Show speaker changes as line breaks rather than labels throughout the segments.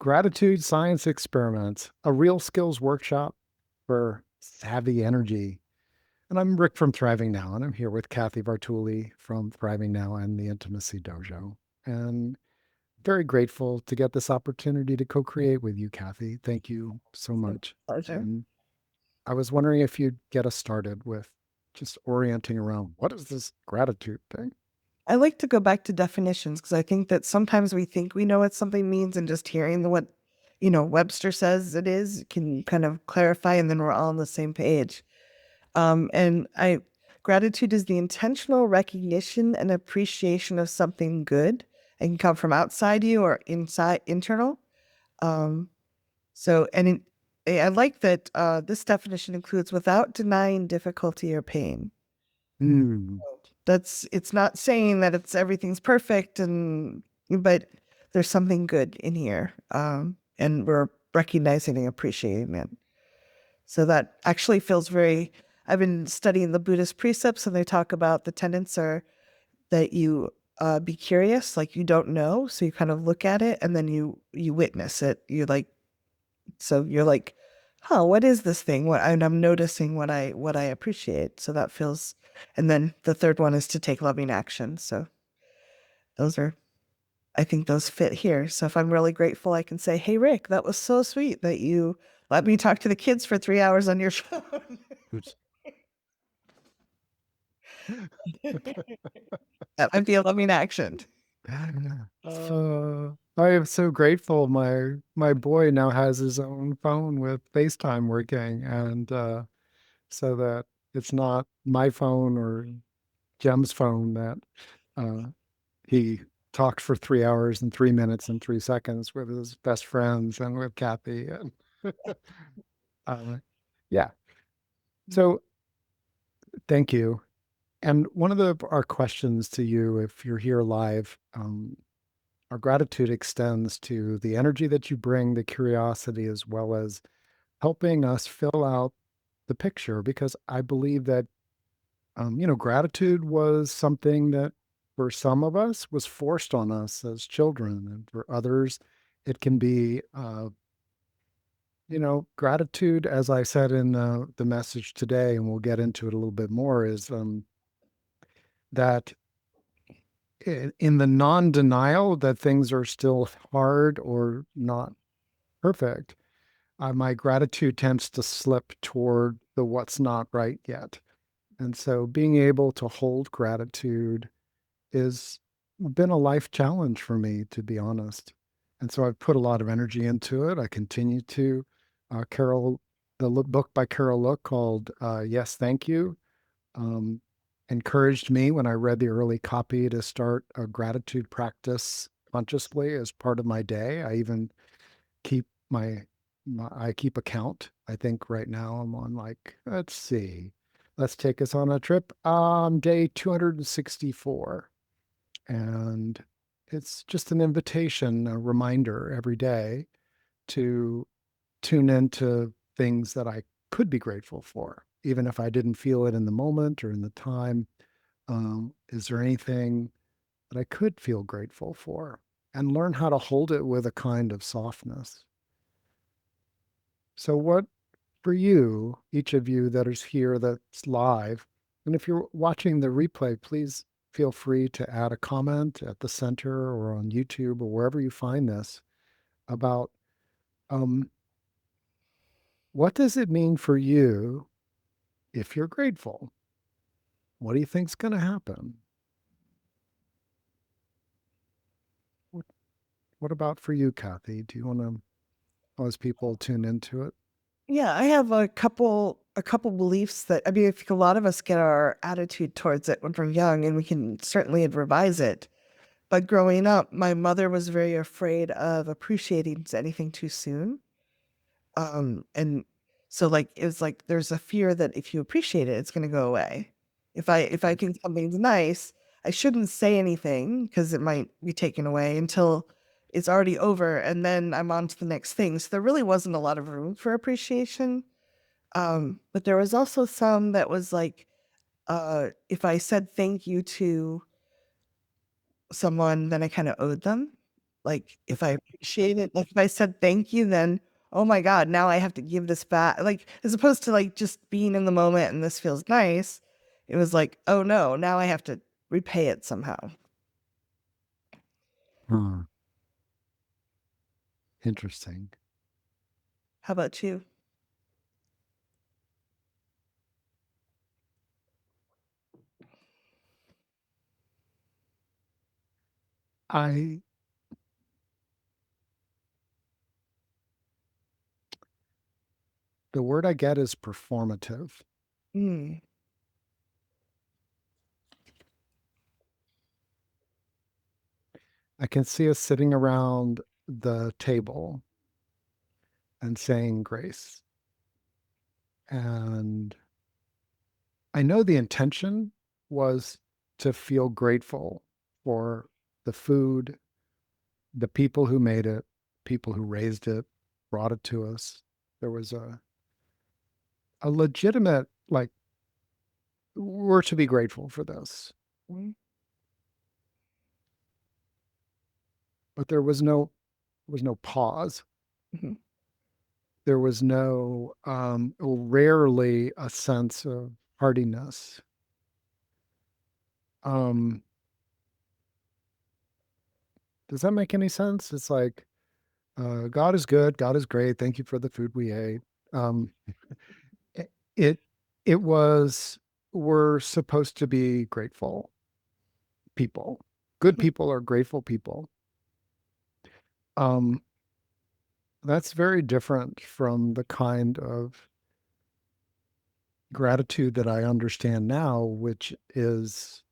Gratitude Science Experiments, a real skills workshop for savvy energy. And I'm Rick from Thriving Now, and I'm here with Kathy Vartuli from Thriving Now and the Intimacy Dojo. And very grateful to get this opportunity to co create with you, Kathy. Thank you so much.
Pleasure.
And I was wondering if you'd get us started with just orienting around what is this gratitude thing?
I like to go back to definitions because I think that sometimes we think we know what something means, and just hearing what, Webster says it is can kind of clarify, and then we're all on the same page. And I Gratitude is the intentional recognition and appreciation of something good. It can come from outside you or inside internal. Um, so and in, I like that this definition includes without denying difficulty or pain.
Mm,
That's It's not saying that it's everything's perfect, but there's something good in here. And we're recognizing and appreciating it. So that actually feels very, I've been studying the Buddhist precepts, and they talk about the tenets are that you be curious, like you don't know. So you kind of look at it, and then you witness it. You're like, huh, what is this thing? And I'm noticing what I appreciate. So that feels, and then the third one is to take loving action. So those are, I think those fit here. So if I'm really grateful, I can say, hey, Rick, that was so sweet that you let me talk to the kids for 3 hours on your phone.
oops.
That might be a loving action.
I am so grateful. My boy now has his own phone with FaceTime working, and so that it's not my phone or Jem's phone that uh, he talked for 3 hours and 3 minutes and 3 seconds with his best friends and with Kathy. And uh, yeah, so thank you. And one of our questions to you, if you're here live, our gratitude extends to the energy that you bring, the curiosity, as well as helping us fill out the picture. Because I believe that, gratitude was something that for some of us was forced on us as children. And for others, it can be, gratitude, as I said in the message today, and we'll get into it a little bit more, is that in the non denial that things are still hard or not perfect, my gratitude tends to slip toward the what's not right yet. And so being able to hold gratitude is been a life challenge for me, to be honest. And so I've put a lot of energy into it. I continue to. Carol, book by Carol Look called Yes, Thank You, um, encouraged me when I read the early copy to start a gratitude practice consciously as part of my day. I even keep I keep a count. I think right now I'm on, like, let's see. Let's take us on a trip. Day 264. And it's just an invitation, a reminder every day to tune into things that I could be grateful for, even if I didn't feel it in the moment or in the time. Is there anything that I could feel grateful for? And learn how to hold it with a kind of softness. So, what for you, each of you that is here that's live, and if you're watching the replay, please feel free to add a comment at the center or on YouTube or wherever you find this about um, what does it mean for you if you're grateful? What do you think's going to happen? What, what about for you, Kathy? Do you want to, as people tune into it?
Yeah, I have a couple beliefs that, I mean, I think a lot of us get our attitude towards it when we're young, and we can certainly revise it. But growing up, my mother was very afraid of appreciating anything too soon. And so, like, it was like there's a fear that if you appreciate it, it's going to go away. If I think something's nice, I shouldn't say anything because it might be taken away until it's already over, and then I'm on to the next thing. So there really wasn't a lot of room for appreciation. But there was also some that was like, if I said thank you to someone, then I kind of owed them. Like if I appreciate it, like if I said thank you, then oh my God, now I have to give this back. Like as opposed to like just being in the moment and this feels nice, it was like, oh no, now I have to repay it somehow.
Hmm. Interesting.
How about you?
I the word I get is performative.
Mm,
I can see us sitting around the table and saying grace. And I know the intention was to feel grateful for the food, the people who made it, people who raised it, brought it to us. There was a legitimate, like, we're to be grateful for this.
mm,
But there was no pause.
mhm,
There was no rarely a sense of heartiness. Um, does that make any sense? It's like God is good, God is great. Thank you for the food we ate. Um, it it it was we're supposed to be grateful people. Good
mhm,
people are grateful people. Um, that's very different from the kind of gratitude that I understand now, which is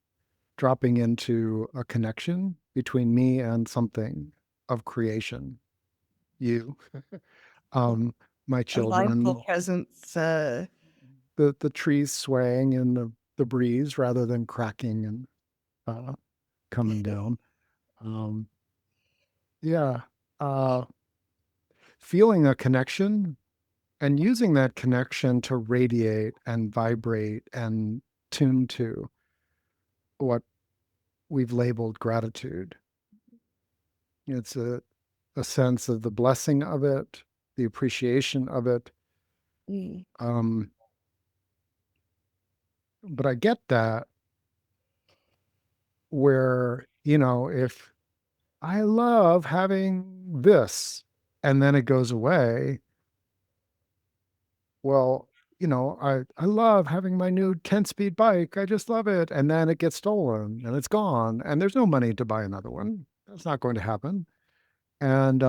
dropping into a connection between me and something of creation. You, um, my
a mindful
children,
presence.
the trees swaying in the breeze rather than cracking and uh, coming down. Um, yeah, uh, feeling a connection and using that connection to radiate and vibrate and tune to what we've labeled gratitude. It's a sense of the blessing of it, the appreciation of it.
Mm,
Um, but I get that where, if I love having this and then it goes away, well, I love having my new 10-speed bike. I just love it. And then it gets stolen and it's gone and there's no money to buy another one. That's not going to happen. And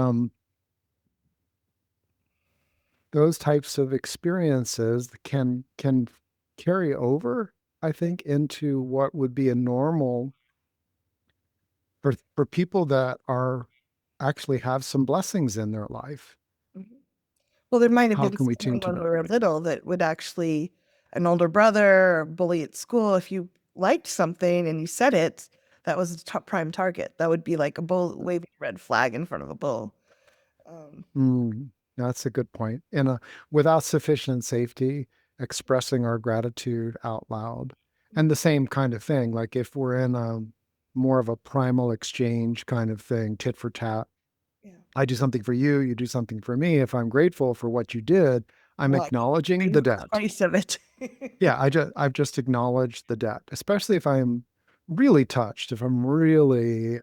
those types of experiences can carry over, I think, into what would be a normal for people that are actually have some blessings in their life.
mhm. Well, there might have
How
been
can we tune
someone
to
when
that?
we were little that would actually, an older brother or bully at school, if you liked something and you said it, that was a top prime target. That would be like a bull waving a red flag in front of a bull. Um,
Mm, that's a good point. Without sufficient safety, expressing our gratitude out loud. And the same kind of thing, like if we're in a more of a primal exchange kind of thing, tit for tat,
yeah.
I do something for you, you do something for me. If I'm grateful for what you did, I'm
Well, I
acknowledging the
know the
debt.
price of it.
Yeah, I've just acknowledged the debt, especially if I'm really touched, if I'm really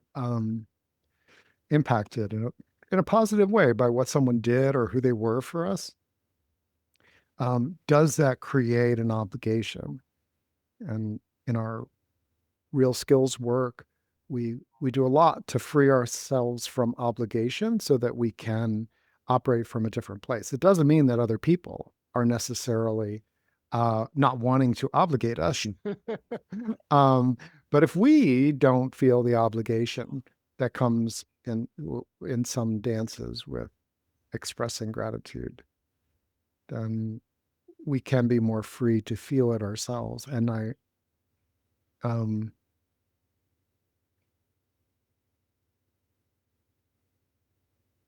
impacted in a positive way by what someone did or who they were for us. Does that create an obligation? And in our real skills work, we do a lot to free ourselves from obligation so that we can operate from a different place. It doesn't mean that other people are necessarily not wanting to obligate us. um, but if we don't feel the obligation that comes in some dances with expressing gratitude, then we can be more free to feel it ourselves. And um,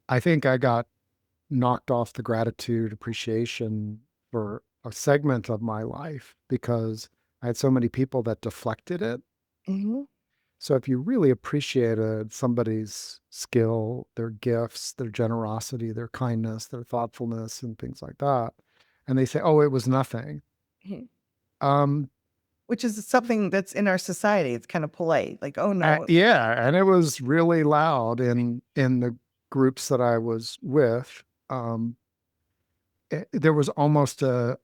I think I got knocked off the gratitude appreciation for a segment of my life because I had so many people that deflected it.
Mhm.
So if you really appreciated somebody's skill, their gifts, their generosity, their kindness, their thoughtfulness, and things like that, and they say, "Oh, it was nothing,"
Mhm.
um,
Which is something that's in our society. It's kind of polite, like, oh no.
yeah, and it was really loud in the groups that I was with. Um, there was almost a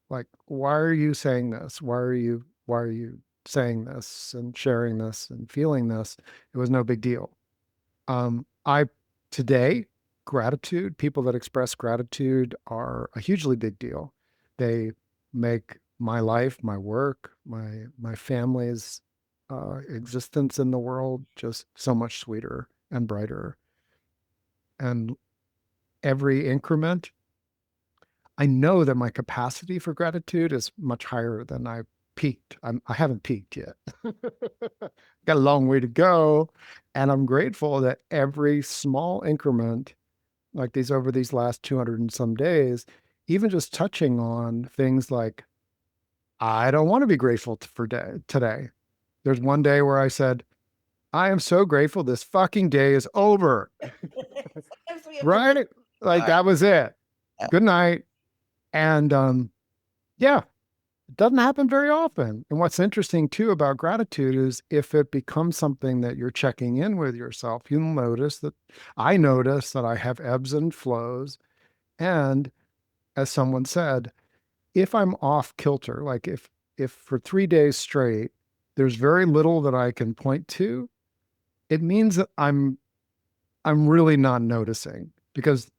like, why are you saying this? Why are you saying this and sharing this and feeling this? It was no big deal. I today, gratitude, people that express gratitude are a hugely big deal. They make my life, my work, my family's existence in the world just so much sweeter and brighter. And every increment, I know that my capacity for gratitude is much higher than I peaked. I haven't peaked yet. Got a long way to go. And I'm grateful that every small increment, like these over these last 200 and some days, even just touching on things like, I don't want to be grateful for today. There's one day where I said, I am so grateful this fucking day is over.
Sometimes we have to
Right? Like
start.
that was it.
Yeah.
Good night. And yeah, it doesn't happen very often. And what's interesting too about gratitude is if it becomes something that you're checking in with yourself, you'll notice that I notice that I have ebbs and flows. And as someone said, if I'm off kilter, like if for 3 days straight, there's very little that I can point to, it means that I'm really not noticing because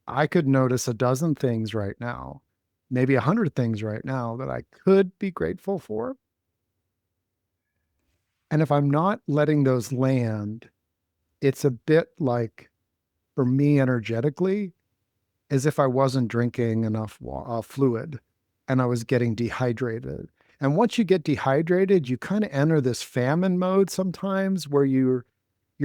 I could notice a dozen things right now, maybe 100 things right now that I could be grateful for. And if I'm not letting those land, it's a bit like for me energetically, as if I wasn't drinking enough fluid and I was getting dehydrated. And once you get dehydrated, you kind of enter this famine mode sometimes where you're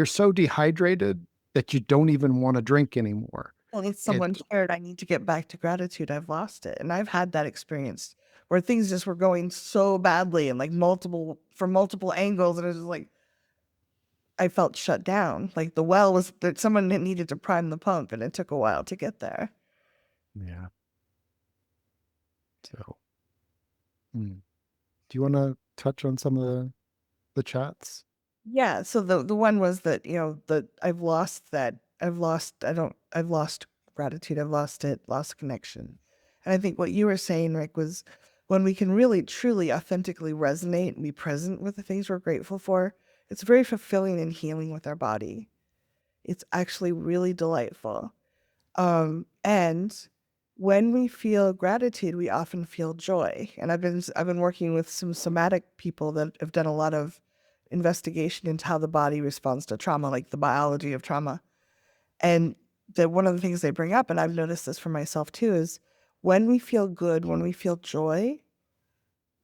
so dehydrated that you don't even want to drink anymore.
Well, if
And
someone shared, I need to get back to gratitude, I've lost it. And I've had that experience where things just were going so badly and like from multiple angles. And it was just like, I felt shut down. Like the well was that someone needed to prime the pump and it took a while to get there.
yeah, so do you want to touch on some of the chats?
Yeah. So the one was that, that I've lost that. I've lost gratitude. I've lost it, lost connection. And I think what you were saying, Rick, was when we can really, truly, authentically resonate and be present with the things we're grateful for, it's very fulfilling and healing with our body. It's actually really delightful. And when we feel gratitude, we often feel joy. And I've been working with some somatic people that have done a lot of investigation into how the body responds to trauma, like the biology of trauma. And one of the things they bring up, and I've noticed this for myself too, is when we feel good, when we feel joy,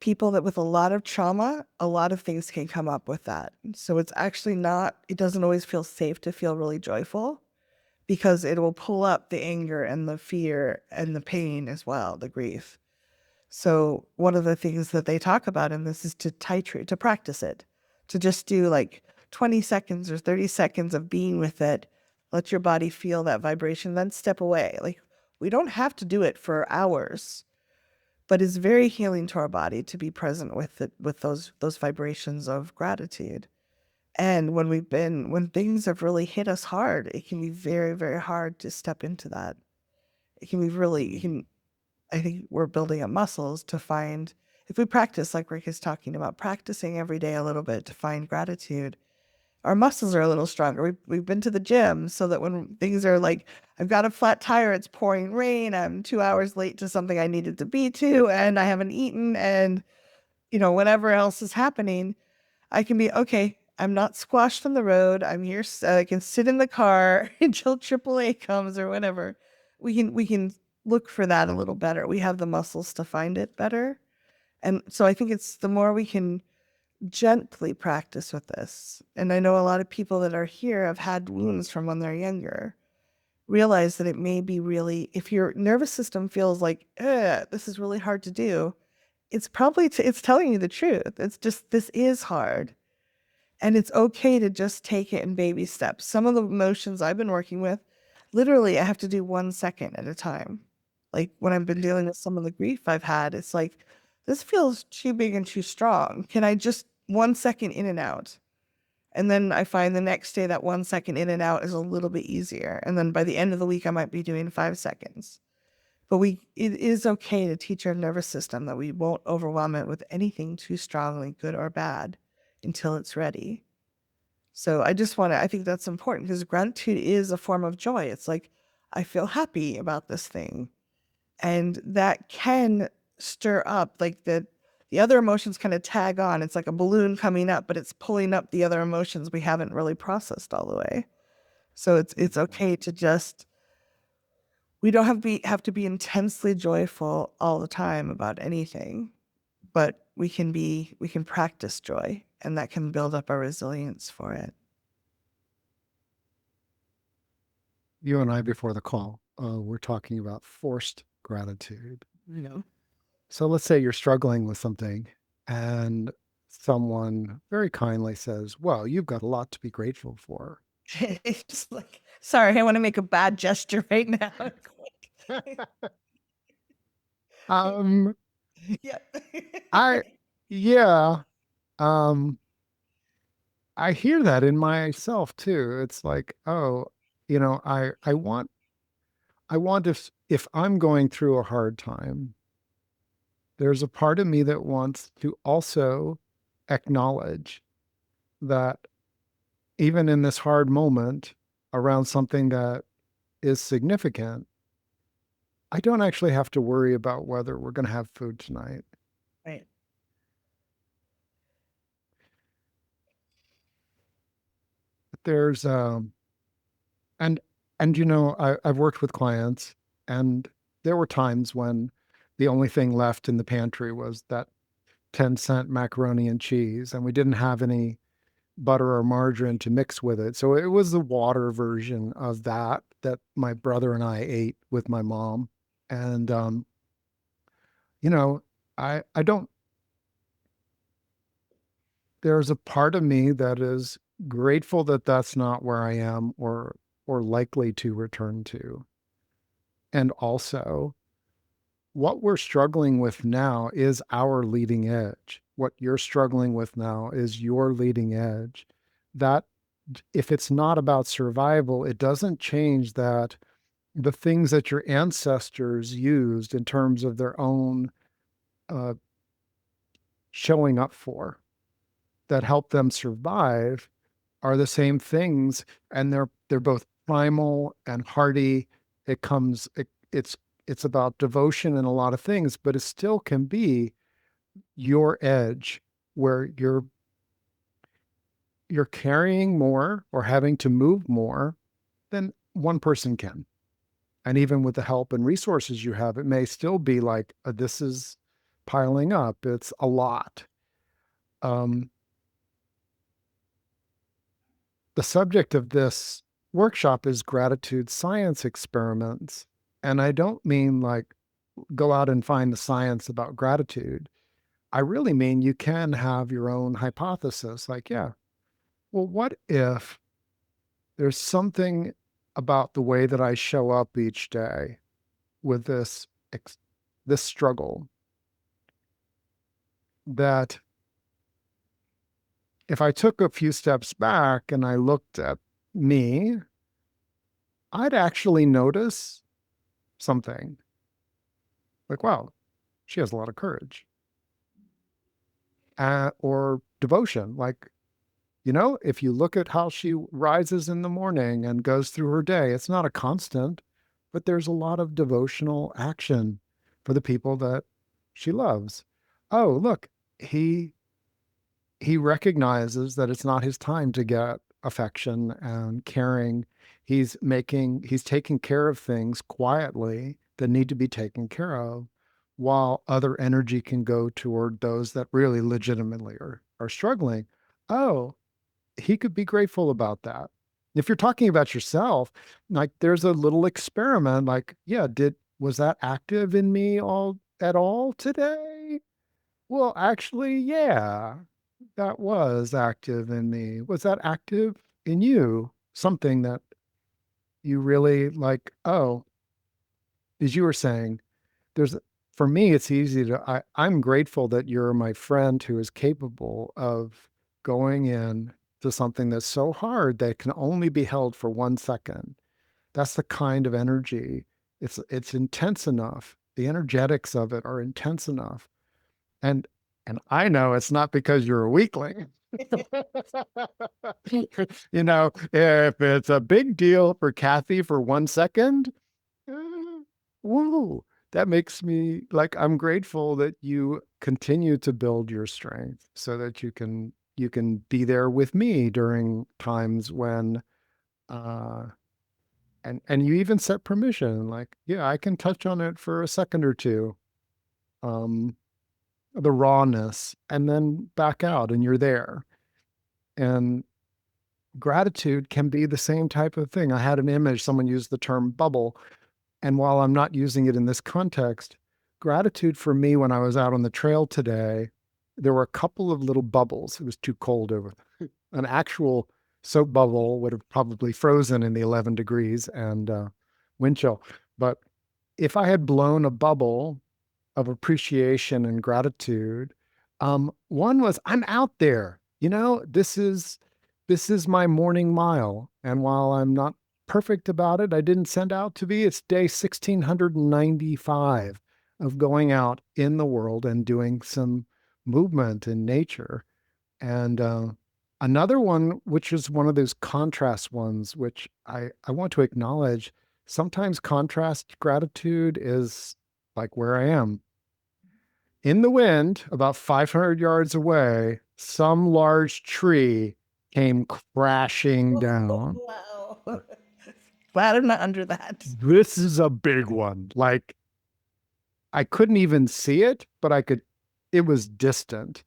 people that with a lot of trauma, a lot of things can come up with that. So it's actually not, it doesn't always feel safe to feel really joyful because it will pull up the anger and the fear and the pain as well, the grief. So one of the things that they talk about in this is to titrate, to practice it, to just do like 20 seconds or 30 seconds of being with it. Let your body feel that vibration, then step away. Like we don't have to do it for hours, but it's very healing to our body to be present with it, with those vibrations of gratitude. And when things have really hit us hard, it can be very, very hard to step into that. It can be really, I think we're building up muscles to find, if we practice, like Rick is talking about, practicing every day a little bit to find gratitude, our muscles are a little stronger. We've been to the gym so that when things are like, I've got a flat tire, it's pouring rain, I'm 2 hours late to something I needed to be to, and I haven't eaten, and, whatever else is happening, I can be, okay, I'm not squashed on the road. I'm here. I can sit in the car until AAA comes or whatever. We can look for that a little better. We have the muscles to find it better. And so I think it's the more we can gently practice with this. And I know a lot of people that are here have had wounds from when they're younger. Realize that it may be really, if your nervous system feels like, this is really hard to do, it's probably, it's telling you the truth. It's just, this is hard. And it's okay to just take it in baby steps. Some of the emotions I've been working with, literally, I have to do 1 second at a time. Like when I've been dealing with some of the grief I've had, it's like, this feels too big and too strong. Can I just 1 second in and out? And then I find the next day that 1 second in and out is a little bit easier. And then by the end of the week, I might be doing 5 seconds. But it is okay to teach our nervous system that we won't overwhelm it with anything too strongly, good or bad, until it's ready. So I think that's important because gratitude is a form of joy. It's like, I feel happy about this thing. And that can stir up like the other emotions kind of tag on. It's like a balloon coming up, but it's pulling up the other emotions we haven't really processed all the way. So it's okay to just, we don't have to be intensely joyful all the time about anything, but we can practice joy, and that can build up our resilience for it.
You and I, before the call, we're talking about forced gratitude.
You know,
So let's say you're struggling with something and someone very kindly says, well, you've got a lot to be grateful for.
it's just like, sorry, I want to make a bad gesture right now.
um,
Yeah.
I, yeah, um, I hear that in myself too. It's like, oh, I want if I'm going through a hard time, there's a part of me that wants to also acknowledge that even in this hard moment around something that is significant, I don't actually have to worry about whether we're going to have food tonight.
Right.
There's and I've worked with clients, and there were times when the only thing left in the pantry was that 10-cent macaroni and cheese, and we didn't have any butter or margarine to mix with it. So it was the water version of that my brother and I ate with my mom. And you know, I don't there's a part of me that is grateful that that's not where I am or likely to return to. And also, what we're struggling with now is our leading edge. What you're struggling with now is your leading edge. That if it's not about survival, it doesn't change that the things that your ancestors used in terms of their own uh, showing up for that help them survive are the same things, and they're both primal and hearty. It's about devotion and a lot of things, but it still can be your edge where you're carrying more or having to move more than one person can. And even with the help and resources you have, it may still be like, this is piling up. It's a lot. Um, the subject of this workshop is gratitude science experiments. And I don't mean like go out and find the science about gratitude. I really mean you can have your own hypothesis. Like, yeah, well, what if there's something about the way that I show up each day with this struggle that if I took a few steps back and I looked at me, I'd actually notice something like, wow, she has a lot of courage or devotion. Like, if you look at how she rises in the morning and goes through her day, it's not a constant, but there's a lot of devotional action for the people that she loves. Oh, look, he recognizes that it's not his time to get affection and caring. He's taking care of things quietly that need to be taken care of, while other energy can go toward those that really legitimately are struggling. Oh, he could be grateful about that. If you're talking about yourself, like there's a little experiment, like, yeah, was that active in me all at all today? Well, actually, yeah. that was active in me. Was that active in you? Something that you really like, oh, as you were saying, there's for me, it's easy to I'm grateful that you're my friend who is capable of going in to something that's so hard that can only be held for 1 second. That's the kind of energy. It's intense enough. The energetics of it are intense enough. And and I know it's not because you're a weakling. If it's a big deal for Kathy for 1 second, eh, whoa, that makes me like I'm grateful that you continue to build your strength so that you can be there with me during times when uh and you even set permission like, yeah, I can touch on it for a second or two. Um the rawness and then back out and you're there. And gratitude can be the same type of thing. I had an image, someone used the term bubble. And while I'm not using it in this context, gratitude for me when I was out on the trail today, there were a couple of little bubbles. It was too cold over. An actual soap bubble would have probably frozen in the 11 degrees and wind chill. But if I had blown a bubble of appreciation and gratitude, one was I'm out there. This is my morning mile, and while I'm not perfect about it, I didn't send out to be. It's day 1695 of going out in the world and doing some movement in nature. And another one, which is one of those contrast ones, which I want to acknowledge. Sometimes contrast gratitude is like where I am in the wind, about 500 yards away, some large tree came crashing down.
Wow. Glad I'm not under that.
This is a big one. Like, I couldn't even see it, but it was distant.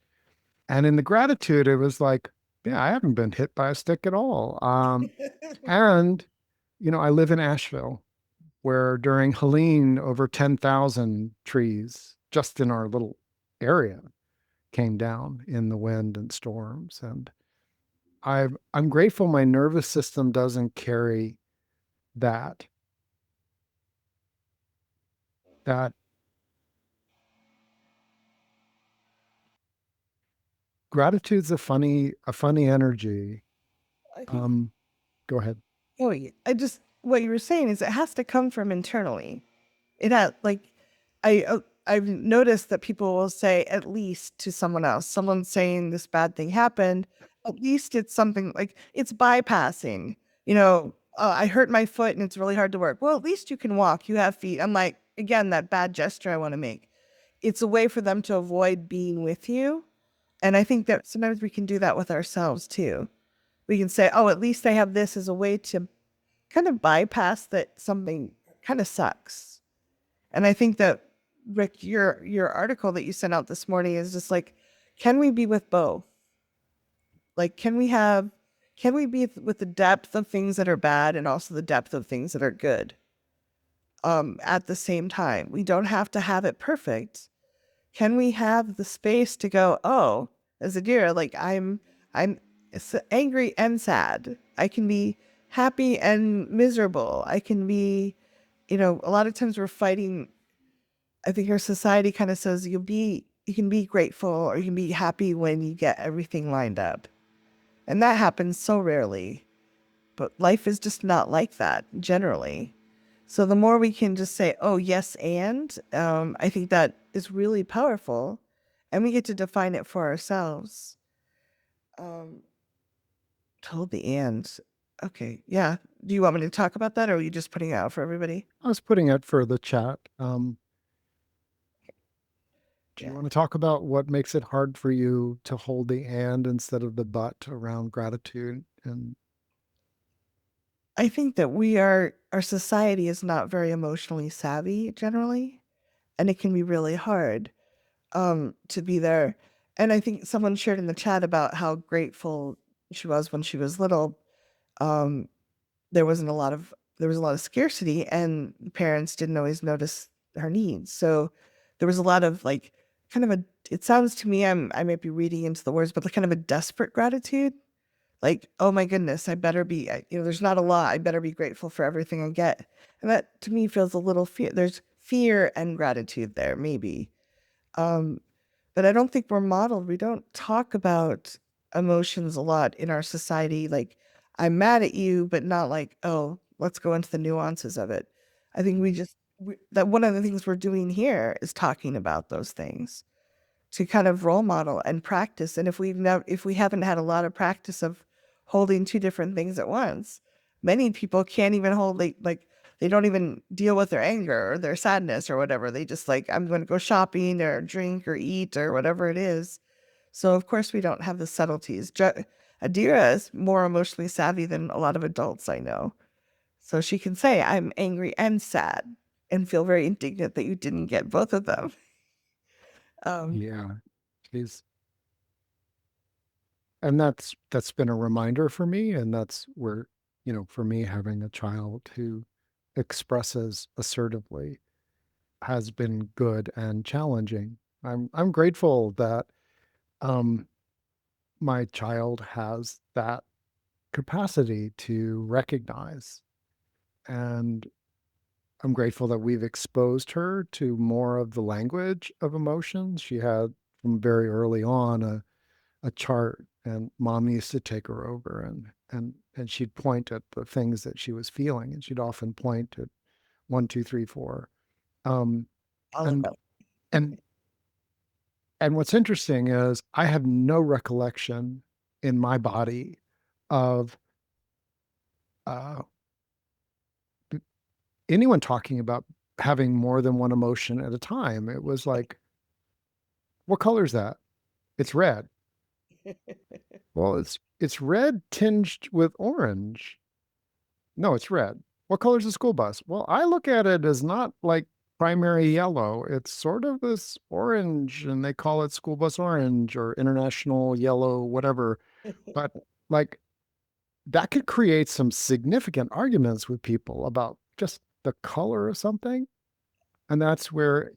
And in the gratitude, it was like, yeah, I haven't been hit by a stick at all. And, I live in Asheville, where during Helene, over 10,000 trees just in our little area came down in the wind and storms. And I'm grateful my nervous system doesn't carry that. That gratitude's a funny energy.
I think,
Um, Go ahead.
oh, yeah, what you were saying is it has to come from internally. It has, like, I've noticed that people will say at least to someone else. Someone's saying this bad thing happened. At least it's something like it's bypassing. I hurt my foot and it's really hard to work. Well, at least you can walk. You have feet. I'm like, again, that bad gesture I want to make. It's a way for them to avoid being with you. And I think that sometimes we can do that with ourselves too. We can say, oh, at least I have this as a way to kind of bypass that something kind of sucks. And I think that Rick, your article that you sent out this morning is just like, can we be with both? Like, can we be with the depth of things that are bad and also the depth of things that are good? At the same time, we don't have to have it perfect. Can we have the space to go, oh, as a deer, like I'm angry and sad. I can be happy and miserable. I can be, a lot of times we're fighting. I think our society kind of says you can be grateful or you can be happy when you get everything lined up. And that happens so rarely. But life is just not like that generally. So the more we can just say, oh, yes, and I think that is really powerful. And we get to define it for ourselves. Um, Told the and. Okay. Yeah. Do you want me to talk about that or are you just putting it out for everybody?
I was putting it for the chat. Do you
Yeah.
want to talk about what makes it hard for you to hold the and instead of the but around gratitude? And
I think that our society is not very emotionally savvy generally, and it can be really hard to be there. And I think someone shared in the chat about how grateful she was when she was little. Um, there was a lot of scarcity, and parents didn't always notice her needs. So there was a lot of like kind of a, it sounds to me, I might be reading into the words, but like kind of a desperate gratitude. Like, oh my goodness, I better be, there's not a lot. I better be grateful for everything I get. And that to me feels a little fear. There's fear and gratitude there, maybe. Um, but I don't think we're modeled. We don't talk about emotions a lot in our society. Like, I'm mad at you, but not like, oh, let's go into the nuances of it. I think that one of the things we're doing here is talking about those things to kind of role model and practice. And if we haven't had a lot of practice of holding two different things at once, many people can't even hold like they don't even deal with their anger or their sadness or whatever. They just like, I'm going to go shopping or drink or eat or whatever it is. So of course we don't have the subtleties. Adira is more emotionally savvy than a lot of adults I know. So she can say, I'm angry and sad, and feel very indignant that you didn't get both of them. Um,
Yeah. She's, and that's been a reminder for me. And that's where, for me, having a child who expresses assertively has been good and challenging. I'm grateful that um my child has that capacity to recognize. And I'm grateful that we've exposed her to more of the language of emotions. She had from very early on a chart, and mom used to take her over, and she'd point at the things that she was feeling, and she'd often point at 1, 2, 3, 4. Um,
all of
and
them.
and and what's interesting is I have no recollection in my body of uh, anyone talking about having more than one emotion at a time. It was like, what color is that? It's red. Well, it's red tinged with orange. No, it's red. What color is the school bus? Well, I look at it as not like primary yellow. It's sort of this orange, and they call it school bus orange or international yellow, whatever. But like that could create some significant arguments with people about just the color of something. And that's where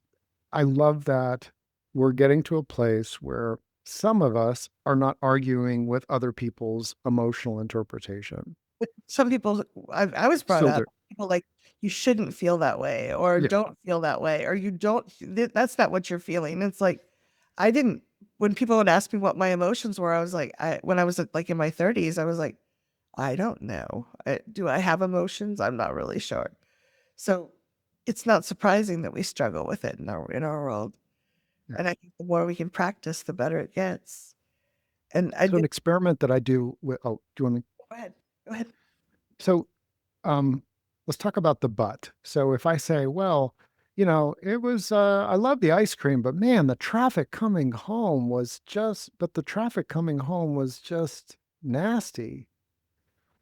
I love that we're getting to a place where some of us are not arguing with other people's emotional interpretation.
Some people, I was brought
So
up,
there,
people like, you shouldn't feel that way, or
yeah,
don't feel that way, or you don't, that's not what you're feeling. It's like, I didn't, when people would ask me what my emotions were, I was like, when I was like in my 30s, I was like, I don't know. Do I have emotions? I'm not really sure. So it's not surprising that we struggle with it in our world.
yeah.
And I think the more we can practice, the better it gets. And I
So an
did,
experiment that I do with, oh, do you want me?
go ahead, go ahead.
So um, let's talk about the but. So if I say, well, it was, I love the ice cream, but man, the traffic coming home was just nasty.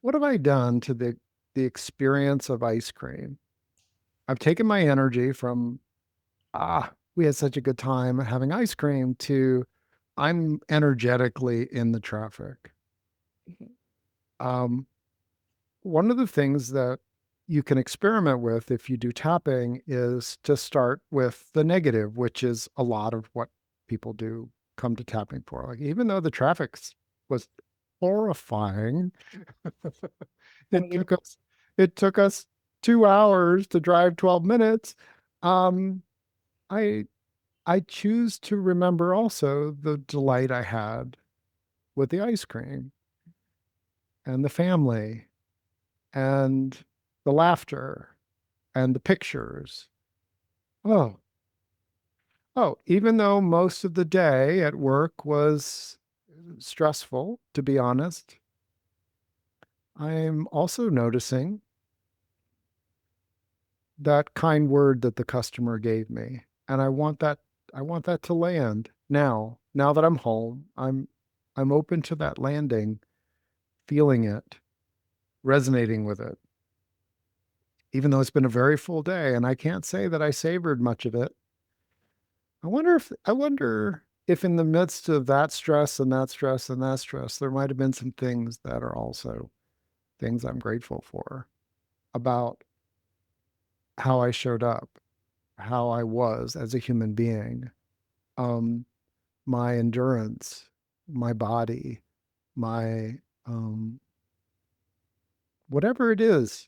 What have I done to the experience of ice cream? I've taken my energy from, we had such a good time having ice cream to I'm energetically in the traffic.
Mhm.
Um, One of the things that you can experiment with if you do tapping is to start with the negative, which is a lot of what people do come to tapping for. Like, even though the traffic was horrifying,
I
it
mean,
took us it took us 2 hours to drive 12 minutes. Um, I I choose to remember also the delight I had with the ice cream and the family and the laughter and the pictures. Oh, even though most of the day at work was stressful, to be honest, I'm also noticing that kind word that the customer gave me. And I want that to land now. Now that I'm home, I'm open to that landing, feeling it, resonating with it. Even though it's been a very full day and I can't say that I savored much of it. I wonder if in the midst of that stress and that stress and that stress, there might have been some things that are also things I'm grateful for about how I showed up, how I was as a human being. my endurance, my body, my whatever it is.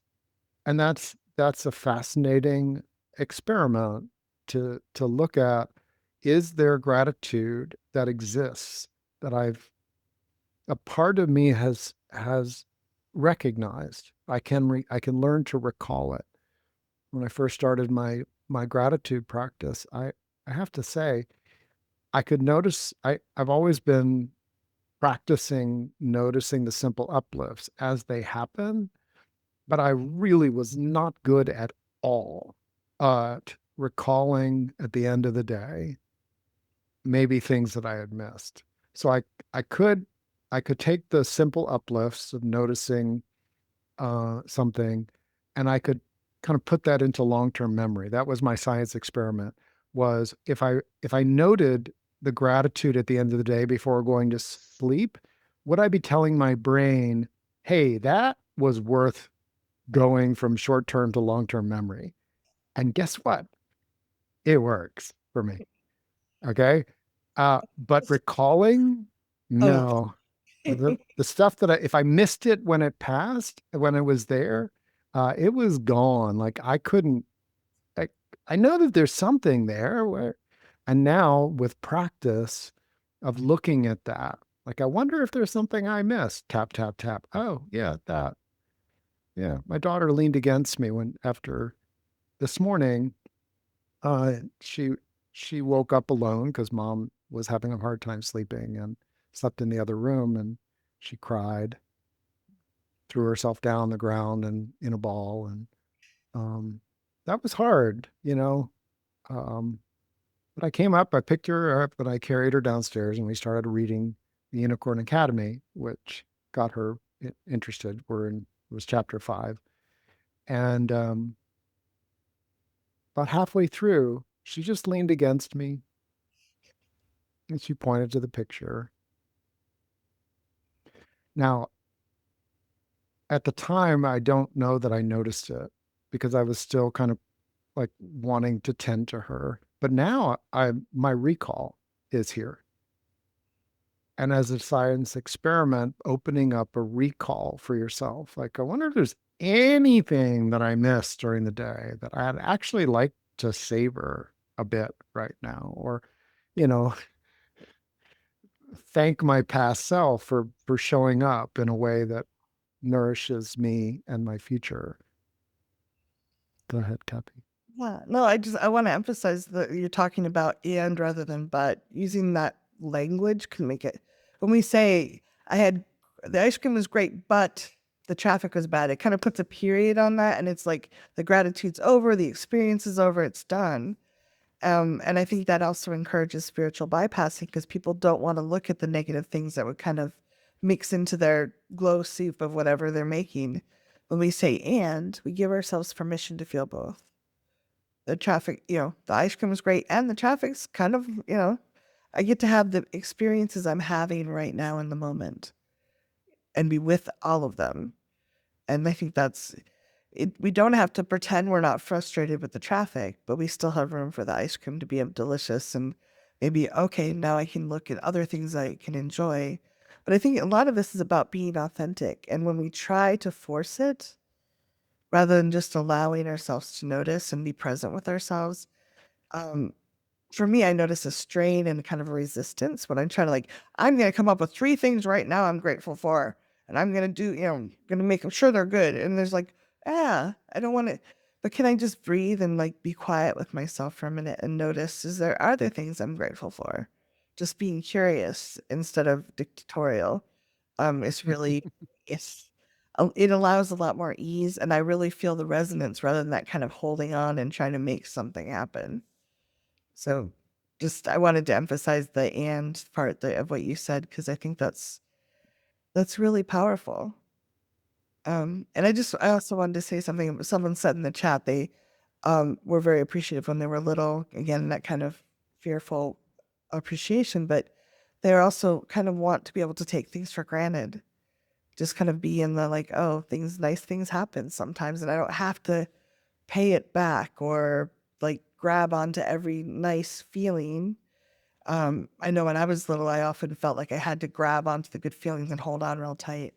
And that's a fascinating experiment to look at. Is there gratitude that exists that a part of me has recognized? I can learn to recall it. When I first started my gratitude practice, I have to say I could notice I've always been practicing noticing the simple uplifts as they happen, but I really was not good at all at recalling at the end of the day maybe things that I had missed. So I could I could take the simple uplifts of noticing something, and I could kind of put that into long-term memory. That was my science experiment. Was if I noted the gratitude at the end of the day before going to sleep, would I be telling my brain, "Hey, that was worth going from short-term to long-term memory"? And guess what? It works for me. Okay. But recalling,
Oh,
no. The stuff that if I missed it when it passed, when it was there, it was gone. Like I couldn't, I, I know that there's something there where, and now with practice of looking at that, like I wonder if there's something I missed. Tap, tap, tap. Oh, yeah, that. Yeah. My daughter leaned against me when after this morning, uh, she she woke up alone because mom was having a hard time sleeping and slept in the other room, and she cried, threw herself down on the ground and in a ball, and um, that was hard, you know. Um, but I came up, I picked her up, and I carried her downstairs, and we started reading the Unicorn Academy, which got her interested. It was chapter 5, and about halfway through, she just leaned against me and she pointed to the picture. Now, at the time, I don't know that I noticed it because I was still kind of like wanting to tend to her. But now my recall is here. And as a science experiment, opening up a recall for yourself, like I wonder if there's anything that I missed during the day that I'd actually like to savor a bit right now, or, you know, thank my past self for showing up in a way that nourishes me and my future. Go ahead, Cappy.
yeah. No, I want to emphasize that you're talking about and rather than but. Using that language can make it. When we say I had the ice cream was great, but the traffic was bad, it kind of puts a period on that, and it's like the gratitude's over, the experience is over, it's done. And I think that also encourages spiritual bypassing because people don't want to look at the negative things that would kind of mix into their glow soup of whatever they're making. When we say and, we give ourselves permission to feel both. The traffic, the ice cream was great and the traffic's kind of, I get to have the experiences I'm having right now in the moment and be with all of them. And I think that's it. We don't have to pretend we're not frustrated with the traffic, but we still have room for the ice cream to be delicious and maybe, okay, now I can look at other things I can enjoy. But I think a lot of this is about being authentic. And when we try to force it, rather than just allowing ourselves to notice and be present with ourselves, um, for me, I notice a strain and kind of a resistance when I'm trying to I'm going to come up with 3 things right now I'm grateful for. And I'm going to do, going to make sure they're good. And there's I don't want to, but can I just breathe and be quiet with myself for a minute and notice, are there things I'm grateful for? Just being curious instead of dictatorial, is really, it allows a lot more ease. And I really feel the resonance rather than that kind of holding on and trying to make something happen. So just I wanted to emphasize the and part of what you said because I think that's really powerful. And I also wanted to say something. Someone said in the chat they were very appreciative when they were little. Again, that kind of fearful appreciation, but they also kind of want to be able to take things for granted. Just kind of be in the oh, nice things happen sometimes, and I don't have to pay it back or grab onto every nice feeling. I know when I was little, I often felt like I had to grab onto the good feelings and hold on real tight,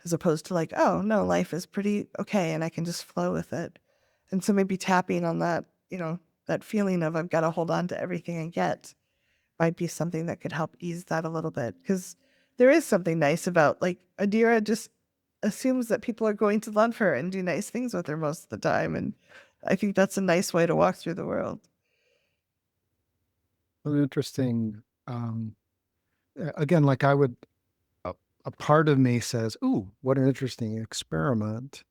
as opposed to like, oh no, life is pretty okay and I can just flow with it. And so maybe tapping on that, that feeling of I've got to hold on to everything I get might be something that could help ease that a little bit. Because there is something nice about like Adira just assumes that people are going to love her and do nice things with her most of the time. And I think that's a nice way to walk through the world.
An interesting, again, like I would, a part of me says, "Ooh, what an interesting experiment."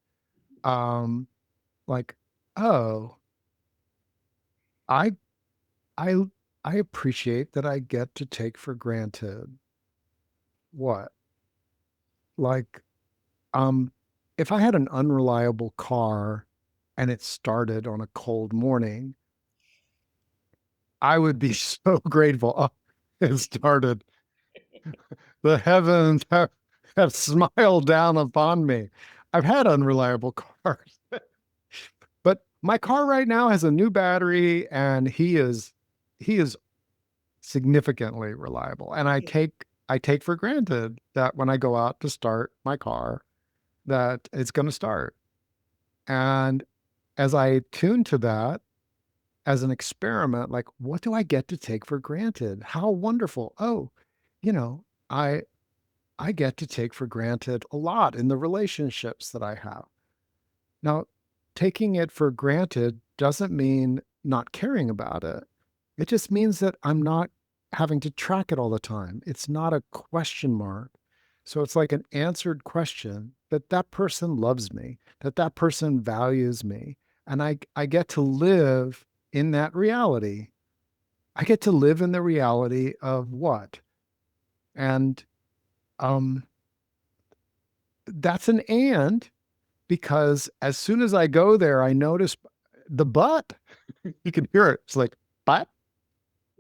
Um, like, oh, I, I, I appreciate that I get to take for granted what, like, um, if I had an unreliable car and it started on a cold morning, I would be so grateful. Oh, it started. The heavens have smiled down upon me. I've had unreliable cars, but my car right now has a new battery and he is significantly reliable. And
Yeah.
I take for granted that when I go out to start my car, that it's going to start. And as I tune to that as an experiment, like what do I get to take for granted? How wonderful. Oh, you know, I I get to take for granted a lot in the relationships that I have. Now, taking it for granted doesn't mean not caring about it. It just means that I'm not having to track it all the time. It's not a question mark. So it's like an answered question that that person loves me, that that person values me, and I get to live in that reality. I get to live in the reality of what? And um that's an and because as soon as I go there, I notice the but. You can hear it. It's like, but,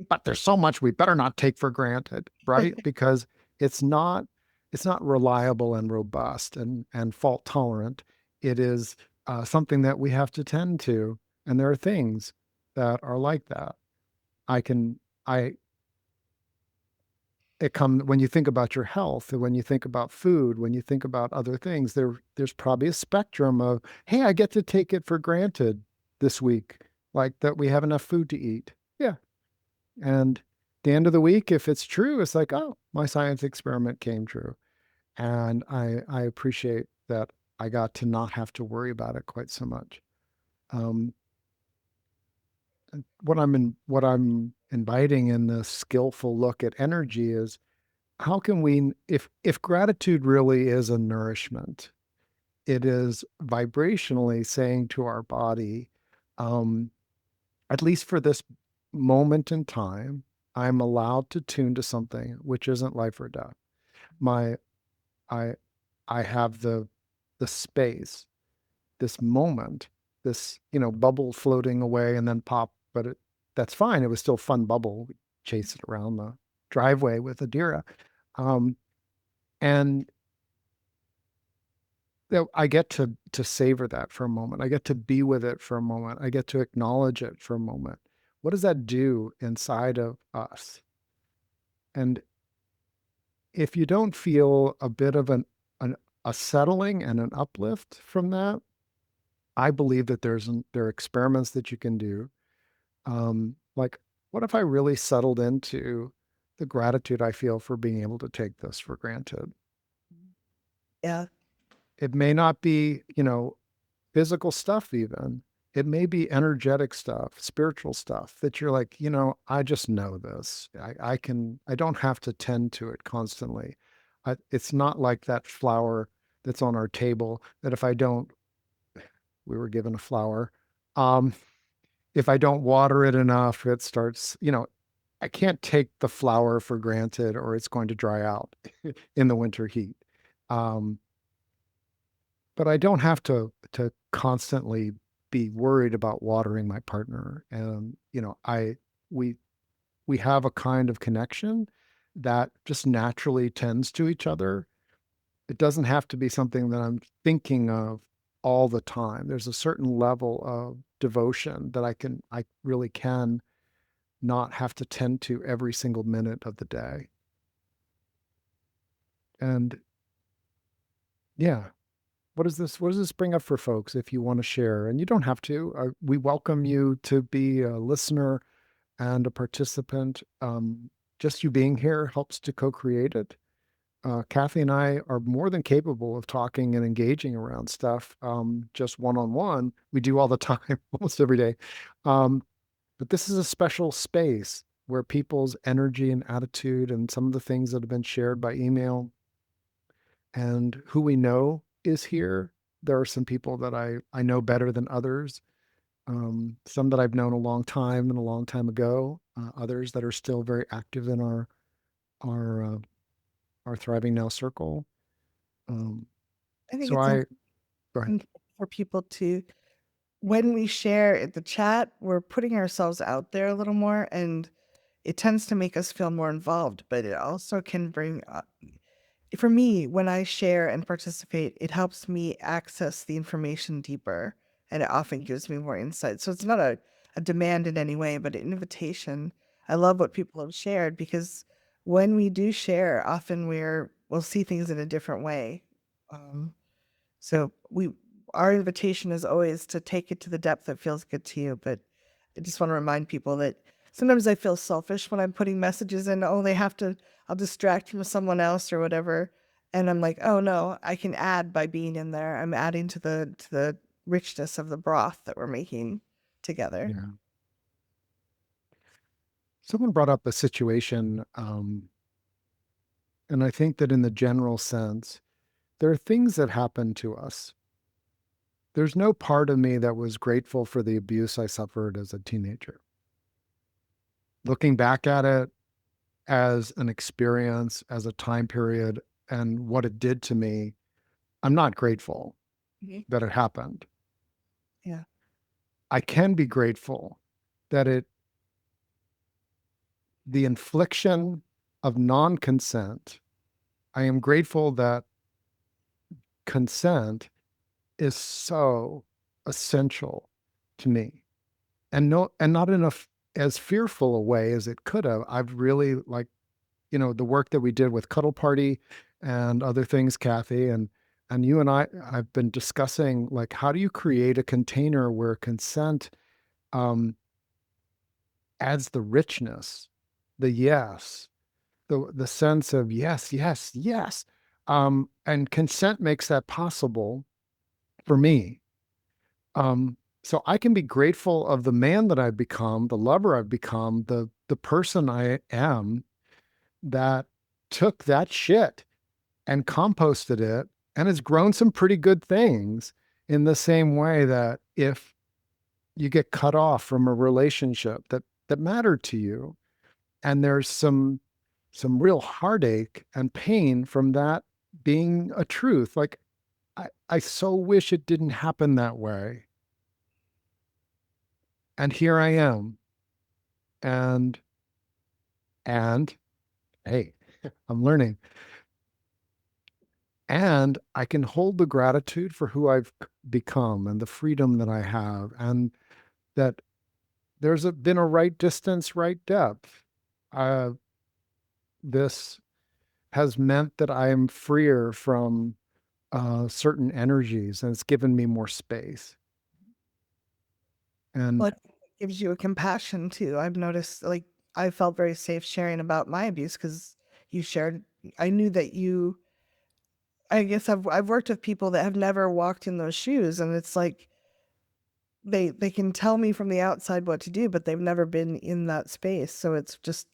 but there's so much we better not take for granted, right? Because it's not, it's not reliable and robust and fault tolerant. It is something that we have to tend to, and there are things that are like that. I can, I it come when you think about your health, and when you think about food, when you think about other things, there's probably a spectrum of, hey, I get to take it for granted this week, like that we have enough food to eat. Yeah. And the end of the week, if it's true, it's like, oh, my science experiment came true. And I appreciate that I got to not have to worry about it quite so much. Um, what I'm inviting in this skillful look at energy is how can we, if gratitude really is a nourishment, it is vibrationally saying to our body, um, at least for this moment in time, I'm allowed to tune to something which isn't life or death. My I I have the space, this moment, this, bubble floating away and then pop, but that's fine. It was still fun bubble. We chased it around the driveway with Adira. Um, and I get to savor that for a moment. I get to be with it for a moment. I get to acknowledge it for a moment. What does that do inside of us? And if you don't feel a bit of an a settling and an uplift from that, I believe that there are experiments that you can do. Like, what if I really settled into the gratitude I feel for being able to take this for granted?
Yeah.
It may not be, physical stuff even. It may be energetic stuff, spiritual stuff that you're like, I just know this. I don't have to tend to it constantly. It's not like that flower that's on our table that if I don't, we were given a flower. Um, if I don't water it enough, it starts, I can't take the flower for granted or it's going to dry out in the winter heat. Um, but I don't have to constantly be worried about watering my partner. And we we have a kind of connection that just naturally tends to each other. It doesn't have to be something that I'm thinking of all the time. There's a certain level of devotion that I really can not have to tend to every single minute of the day. And yeah, what does this bring up for folks if you want to share? And you don't have to. We welcome you to be a listener and a participant. Just you being here helps to co-create it. Kathy and I are more than capable of talking and engaging around stuff, just one-on-one. We do all the time, almost every day. But this is a special space where people's energy and attitude and some of the things that have been shared by email and who we know is here. There are some people that I know better than others. Some that I've known a long time and a long time ago. Others that are still very active in our uh, our Thriving Now circle. Um,
I think
so
it's
I go ahead.
important for people to, when we share in the chat, we're putting ourselves out there a little more, and it tends to make us feel more involved, but it also can bring for me, when I share and participate, it helps me access the information deeper, and it often gives me more insight. So it's not a demand in any way, but an invitation. I love what people have shared, because when we do share, often we'll see things in a different way. Um, so our invitation is always to take it to the depth that feels good to you. But I just want to remind people that sometimes I feel selfish when I'm putting messages in. Oh, I'll distract from someone else or whatever. And I'm like, oh no, I can add by being in there. I'm adding to the richness of the broth that we're making together.
Yeah. Someone brought up a situation, and I think that in the general sense, there are things that happen to us. There's no part of me that was grateful for the abuse I suffered as a teenager. Looking back at it as an experience, as a time period, and what it did to me, I'm not grateful
Mhm.
that it happened.
Yeah.
I can be grateful that the infliction of non-consent, I am grateful that consent is so essential to me. And not in as fearful a way as it could have. I've really like, the work that we did with Cuddle Party and other things, Kathy, and you and I've been discussing, like, how do you create a container where consent um, adds the richness, the yes, the sense of yes, yes, yes. And consent makes that possible for me. So I can be grateful of the man that I've become, the lover I've become, the person I am that took that shit and composted it and has grown some pretty good things, in the same way that if you get cut off from a relationship that mattered to you, and there's some real heartache and pain from that being a truth, like I so wish it didn't happen that way. And here I am. And and hey, I'm learning. And I can hold the gratitude for who I've become and the freedom that I have, and that been a right distance, right depth. Uh, this has meant that I am freer from certain energies, and it's given me more space.
Well,
And
it gives you a compassion too. I've noticed, like, I felt very safe sharing about my abuse because you shared. I knew that you. I guess I've worked with people that have never walked in those shoes, and it's like they can tell me from the outside what to do, but they've never been in that space. So it's just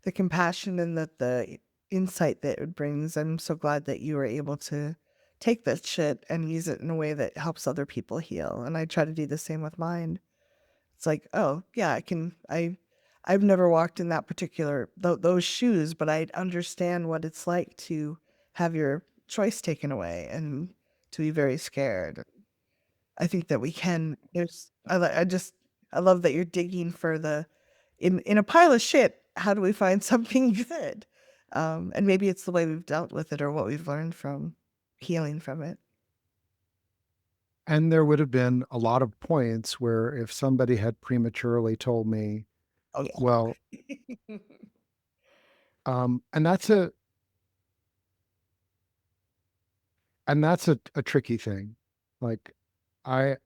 the compassion and the insight that it brings. I'm so glad that you were able to take that shit and use it in a way that helps other people heal. And I try to do the same with mine. It's like, oh yeah, I've never walked in that particular those shoes, but I understand what it's like to have your choice taken away and to be very scared. I think that we can. I love that you're digging for the in a pile of shit. How do we find something good? And maybe it's the way we've dealt with it or what we've learned from healing from it.
there would have been a lot of points where if somebody had prematurely told me,
Oh
Well,
yeah.
and that's a a tricky thing. Like I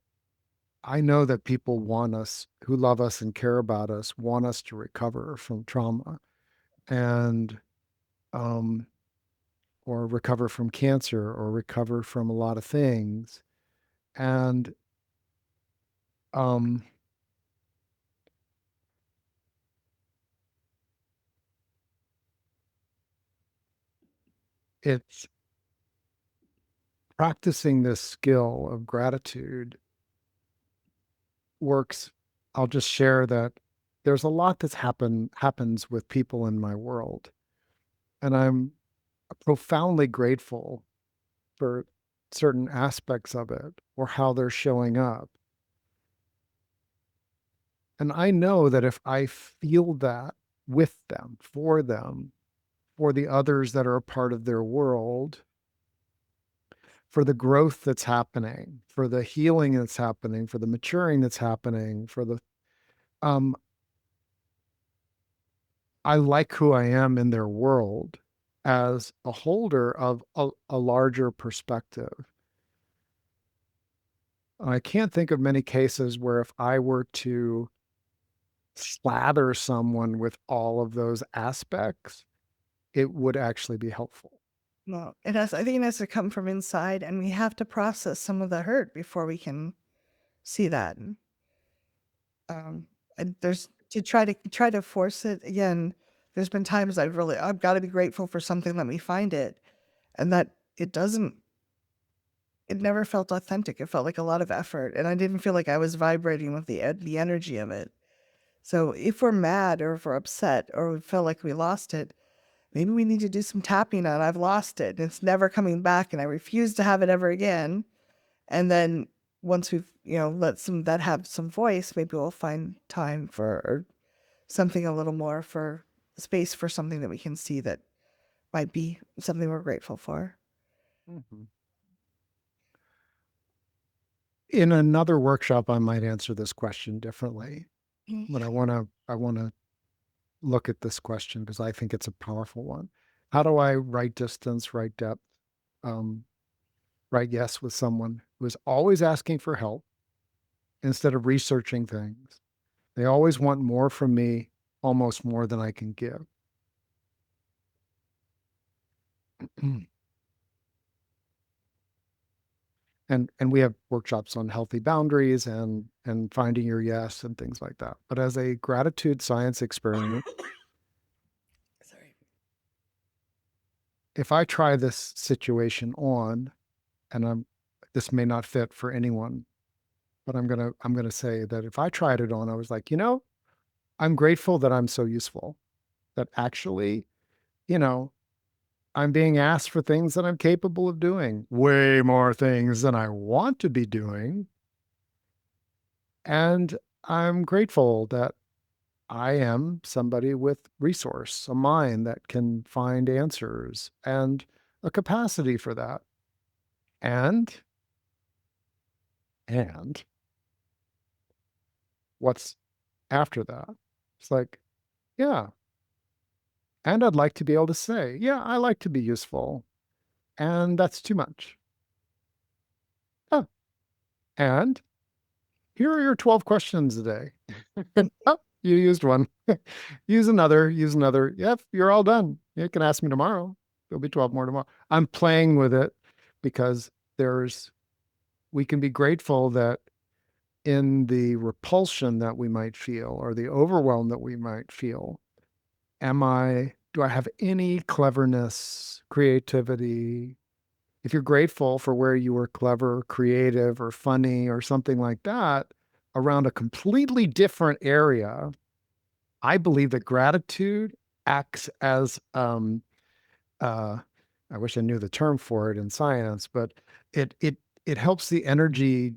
I know that people want us, who love us and care about us, want us to recover from trauma and um or recover from cancer or recover from a lot of things. And um it's practicing this skill of gratitude works. I'll just share that there's a lot that's happens with people in my world, and I'm profoundly grateful for certain aspects of it or how they're showing up. And I know that if I feel that with them, for the others that are a part of their world, for the growth that's happening, for the healing that's happening, for the maturing that's happening, for the um I like who I am in their world as a holder of a larger perspective. I can't think of many cases where if I were to slather someone with all of those aspects, it would actually be helpful.
No, it has. I think it has to come from inside, and we have to process some of the hurt before we can see that. Um, and there's to try to force it again. There's been times I've got to be grateful for something. Let me find it, and that it doesn't. It never felt authentic. It felt like a lot of effort, and I didn't feel like I was vibrating with the energy of it. So if we're mad or if we're upset or we feel like we lost it, maybe we need to do some tapping on I've lost it and it's never coming back and I refuse to have it ever again. And then once we've, let some that have some voice, maybe we'll find time for or something a little more for space for something that we can see that might be something we're grateful for.
Mhm. In another workshop, I might answer this question differently, but I want to look at this question because I think it's a powerful one. How do I write distance, write depth, um, write yes with someone who is always asking for help instead of researching things? They always want more from me, almost more than I can give. And we have workshops on healthy boundaries and finding your yes and things like that. But as a gratitude science experiment,
Sorry.
if I try this situation on, and this may not fit for anyone, but I'm gonna say that if I tried it on, I was like, I'm grateful that I'm so useful. That actually, you know, I'm being asked for things that I'm capable of doing, way more things than I want to be doing. And I'm grateful that I am somebody with resource, a mind that can find answers and a capacity for that. And, and what's after that? It's like, yeah. And I'd like to be able to say, yeah, I like to be useful. And that's too much. Oh, and here are your 12 questions a day. Oh, you used one. Use another, use another. Yep, you're all done. You can ask me tomorrow. There'll be 12 more tomorrow. I'm playing with it because we can be grateful that in the repulsion that we might feel or the overwhelm that we might feel, do I have any cleverness, creativity? If you're grateful for where you were clever, creative, or funny, or something like that around a completely different area, I believe that gratitude acts as uh, I wish I knew the term for it in science, but it it it helps the energy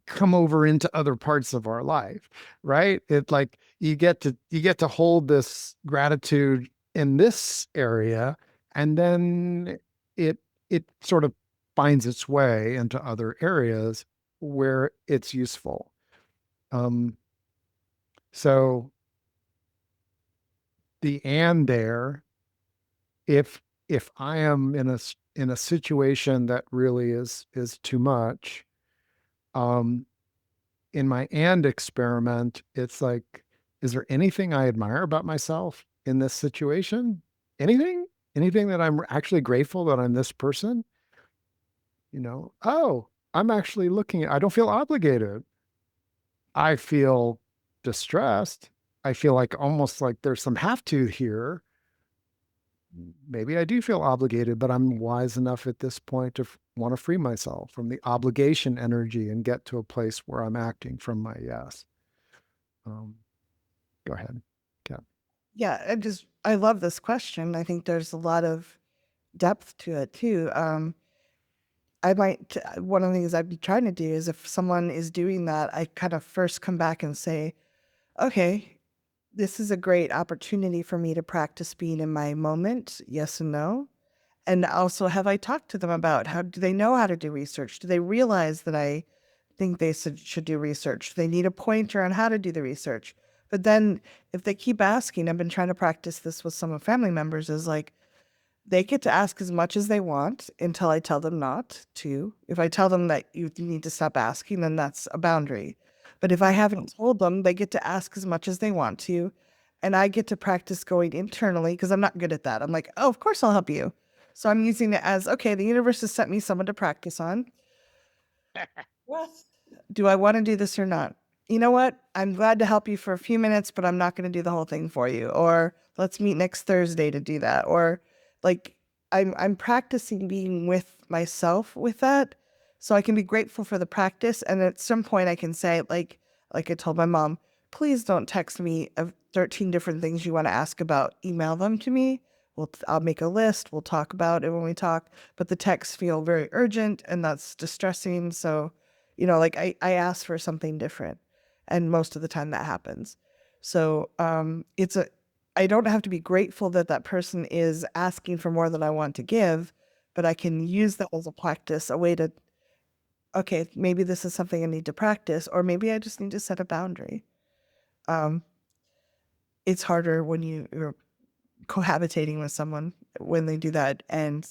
come over into other parts of our life, right? It like you get to hold this gratitude in this area, and then it it sort of finds its way into other areas where it's useful. Um, so the and there, if I am in a situation that really is too much, um, in my and experiment, it's like, is there anything I admire about myself in this situation? Anything? Anything that I'm actually grateful that I'm this person? Oh, I'm actually I don't feel obligated. I feel distressed. I feel like almost like there's some have to here. Maybe I do feel obligated, but I'm wise enough at this point to want to free myself from the obligation energy and get to a place where I'm acting from my yes. Um, Go ahead. Yeah.
Yeah, I love this question. I think there's a lot of depth to it too. One of the things I'd be trying to do is if someone is doing that, I kind of first come back and say, okay, this is a great opportunity for me to practice being in my moment, yes and no. And also, have I talked to them about how do they know how to do research? Do they realize that I think they should do research? Do they need a pointer on how to do the research? But then if they keep asking, I've been trying to practice this with some of family members, is like they get to ask as much as they want until I tell them not to. If I tell them that you need to stop asking, then that's a boundary. But if I haven't told them, they get to ask as much as they want to. And I get to practice going internally because I'm not good at that. I'm like, oh, of course I'll help you. So I'm using it as, okay, the universe has sent me someone to practice on. What? Do I want to do this or not? You know what? I'm glad to help you for a few minutes, but I'm not going to do the whole thing for you. Or let's meet next Thursday to do that. Or like I'm practicing being with myself with that. So I can be grateful for the practice. And at some point I can say, like I told my mom, please don't text me of 13 different things you want to ask about. Email them to me. I'll make a list. We'll talk about it when we talk. But the texts feel very urgent and that's distressing. So like I ask for something different. And most of the time that happens. So I don't have to be grateful that that person is asking for more than I want to give, but I can use that as a practice, a way to, okay, maybe this is something I need to practice, or maybe I just need to set a boundary. Um, it's harder when you're cohabitating with someone when they do that. And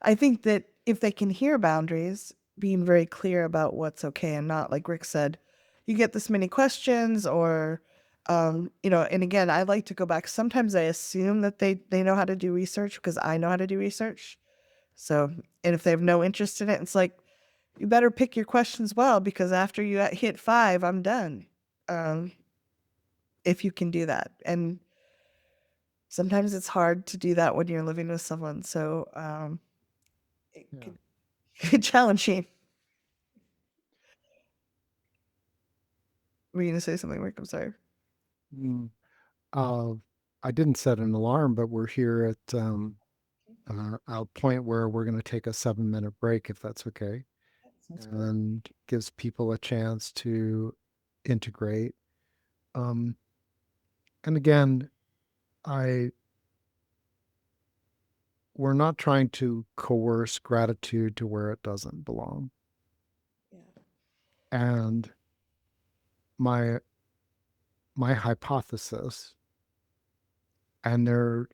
I think that if they can hear boundaries, being very clear about what's okay and not, like Rick said, you get this many questions or, and again, I like to go back. Sometimes I assume that they know how to do research because I know how to do research. So, and if they have no interest in it, it's like, you better pick your questions well because after you hit 5, I'm done. Um, if you can do that. And sometimes it's hard to do that when you're living with someone. So, it
Yeah.
can challenging. Were you gonna say something, Rick? I'm sorry.
Mm. Uh, I didn't set an alarm, but we're here at a point where we're going to take a 7-minute break, if that's okay,
Sounds good.
and gives people a chance to integrate. Um, and again, I we're not trying to coerce gratitude to where it doesn't belong.
Yeah.
And my hypothesis, and there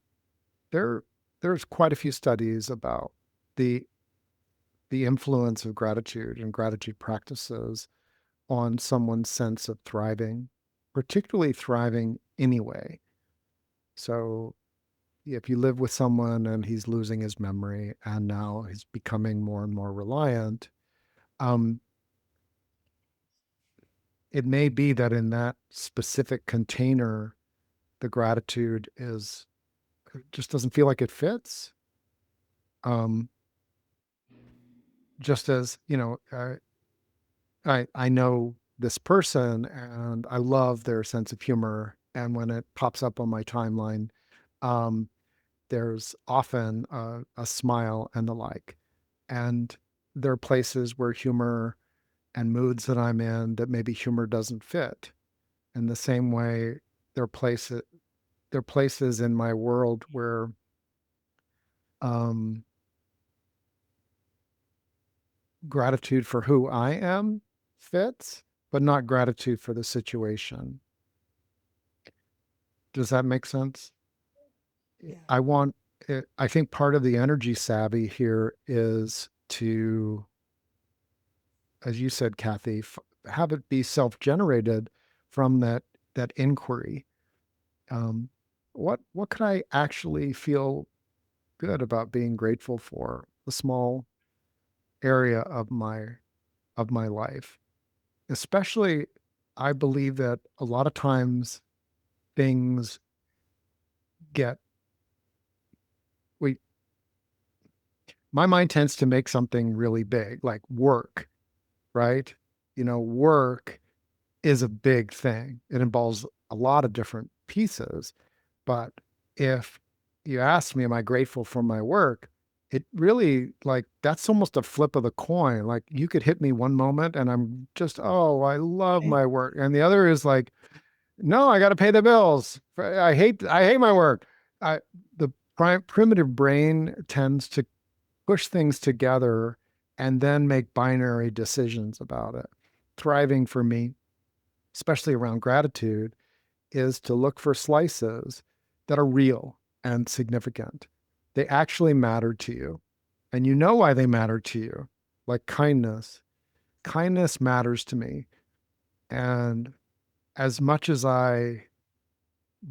there's quite a few studies about the influence of gratitude and gratitude practices on someone's sense of thriving, particularly thriving anyway. So if you live with someone and he's losing his memory and now he's becoming more and more reliant, um, it may be that in that specific container, the gratitude is just doesn't feel like it fits. Um, just as I know this person and I love their sense of humor, and when it pops up on my timeline, um, there's often a smile and the like. And there are places where humor and moods that I'm in that maybe humor doesn't fit. In the same way, there are places in my world where um, gratitude for who I am fits, but not gratitude for the situation. Does that make sense?
Yeah.
I think part of the energy savvy here is to, as you said, Kathy, have it be self-generated from that inquiry. Um, what could I actually feel good about being grateful for? The small area of my life. Especially, I believe that a lot of times things get we my mind tends to make something really big, like work, right? Work is a big thing. It involves a lot of different pieces. But if you ask me, am I grateful for my work? It really, like, that's almost a flip of the coin. Like, you could hit me one moment and I'm just, oh, I love
Right.
my work. And the other is like, no, I got to pay the bills. I hate my work. I, the primitive brain tends to push things together and then make binary decisions about it. Thriving for me, especially around gratitude, is to look for slices that are real and significant. They actually matter to you. And you know why they matter to you, like kindness. Kindness matters to me. And as much as I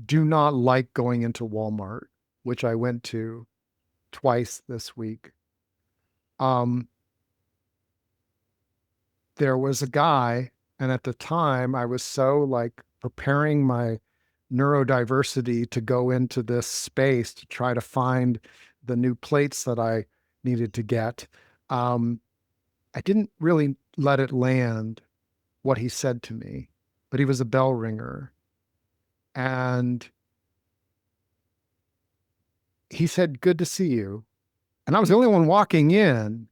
do not like going into Walmart, which I went to twice this week, um, there was a guy, and at the time I was so like preparing my neurodiversity to go into this space to try to find the new plates that I needed to get. Um, I didn't really let it land what he said to me, but he was a bell ringer. And he said, "Good to see you." And I was the only one walking in,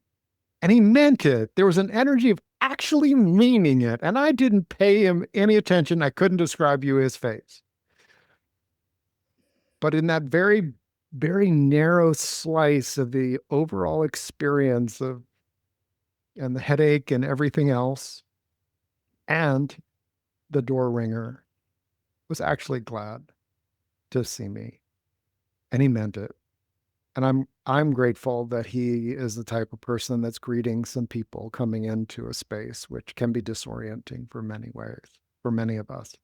and he meant it. There was an energy of actually meaning it. And I didn't pay him any attention. I couldn't describe you his face. But in that very, very narrow slice of the overall experience of and the headache and everything else, and the door ringer was actually glad to see me. And he meant it. And I'm grateful that he is the type of person that's greeting some people coming into a space, which can be disorienting for many ways, for many of us.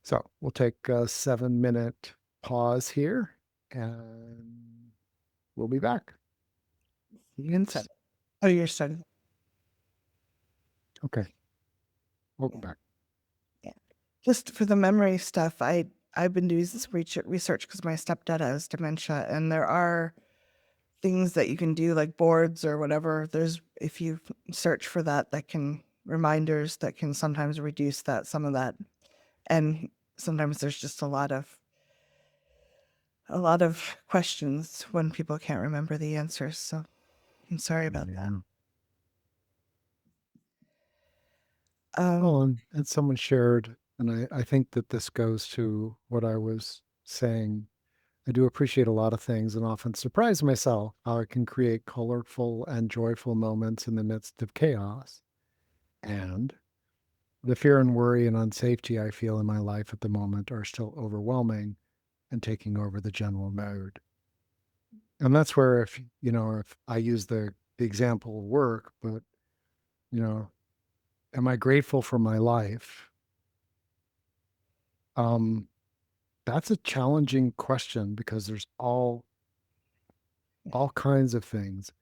So we'll take a 7-minute pause here and we'll be back.
You can set. Oh, you're starting.
Okay, welcome
Yeah.
back.
Yeah. Just for the memory stuff, I've been doing this research because my stepdad has dementia, and there are things that you can do like boards or whatever. There's if you search for that, that can reminders that can sometimes reduce that some of that, and sometimes there's just a lot of questions when people can't remember the answers. So I'm sorry about that.
Yeah.
Um,
Well, and someone shared, and I think that this goes to what I was saying. I do appreciate a lot of things and often surprise myself how I can create colorful and joyful moments in the midst of chaos. And the fear and worry and unsafety I feel in my life at the moment are still overwhelming and taking over the general mood. And that's where if I use the example of work, but you know, am I grateful for my life? Um, that's a challenging question because there's all kinds of things.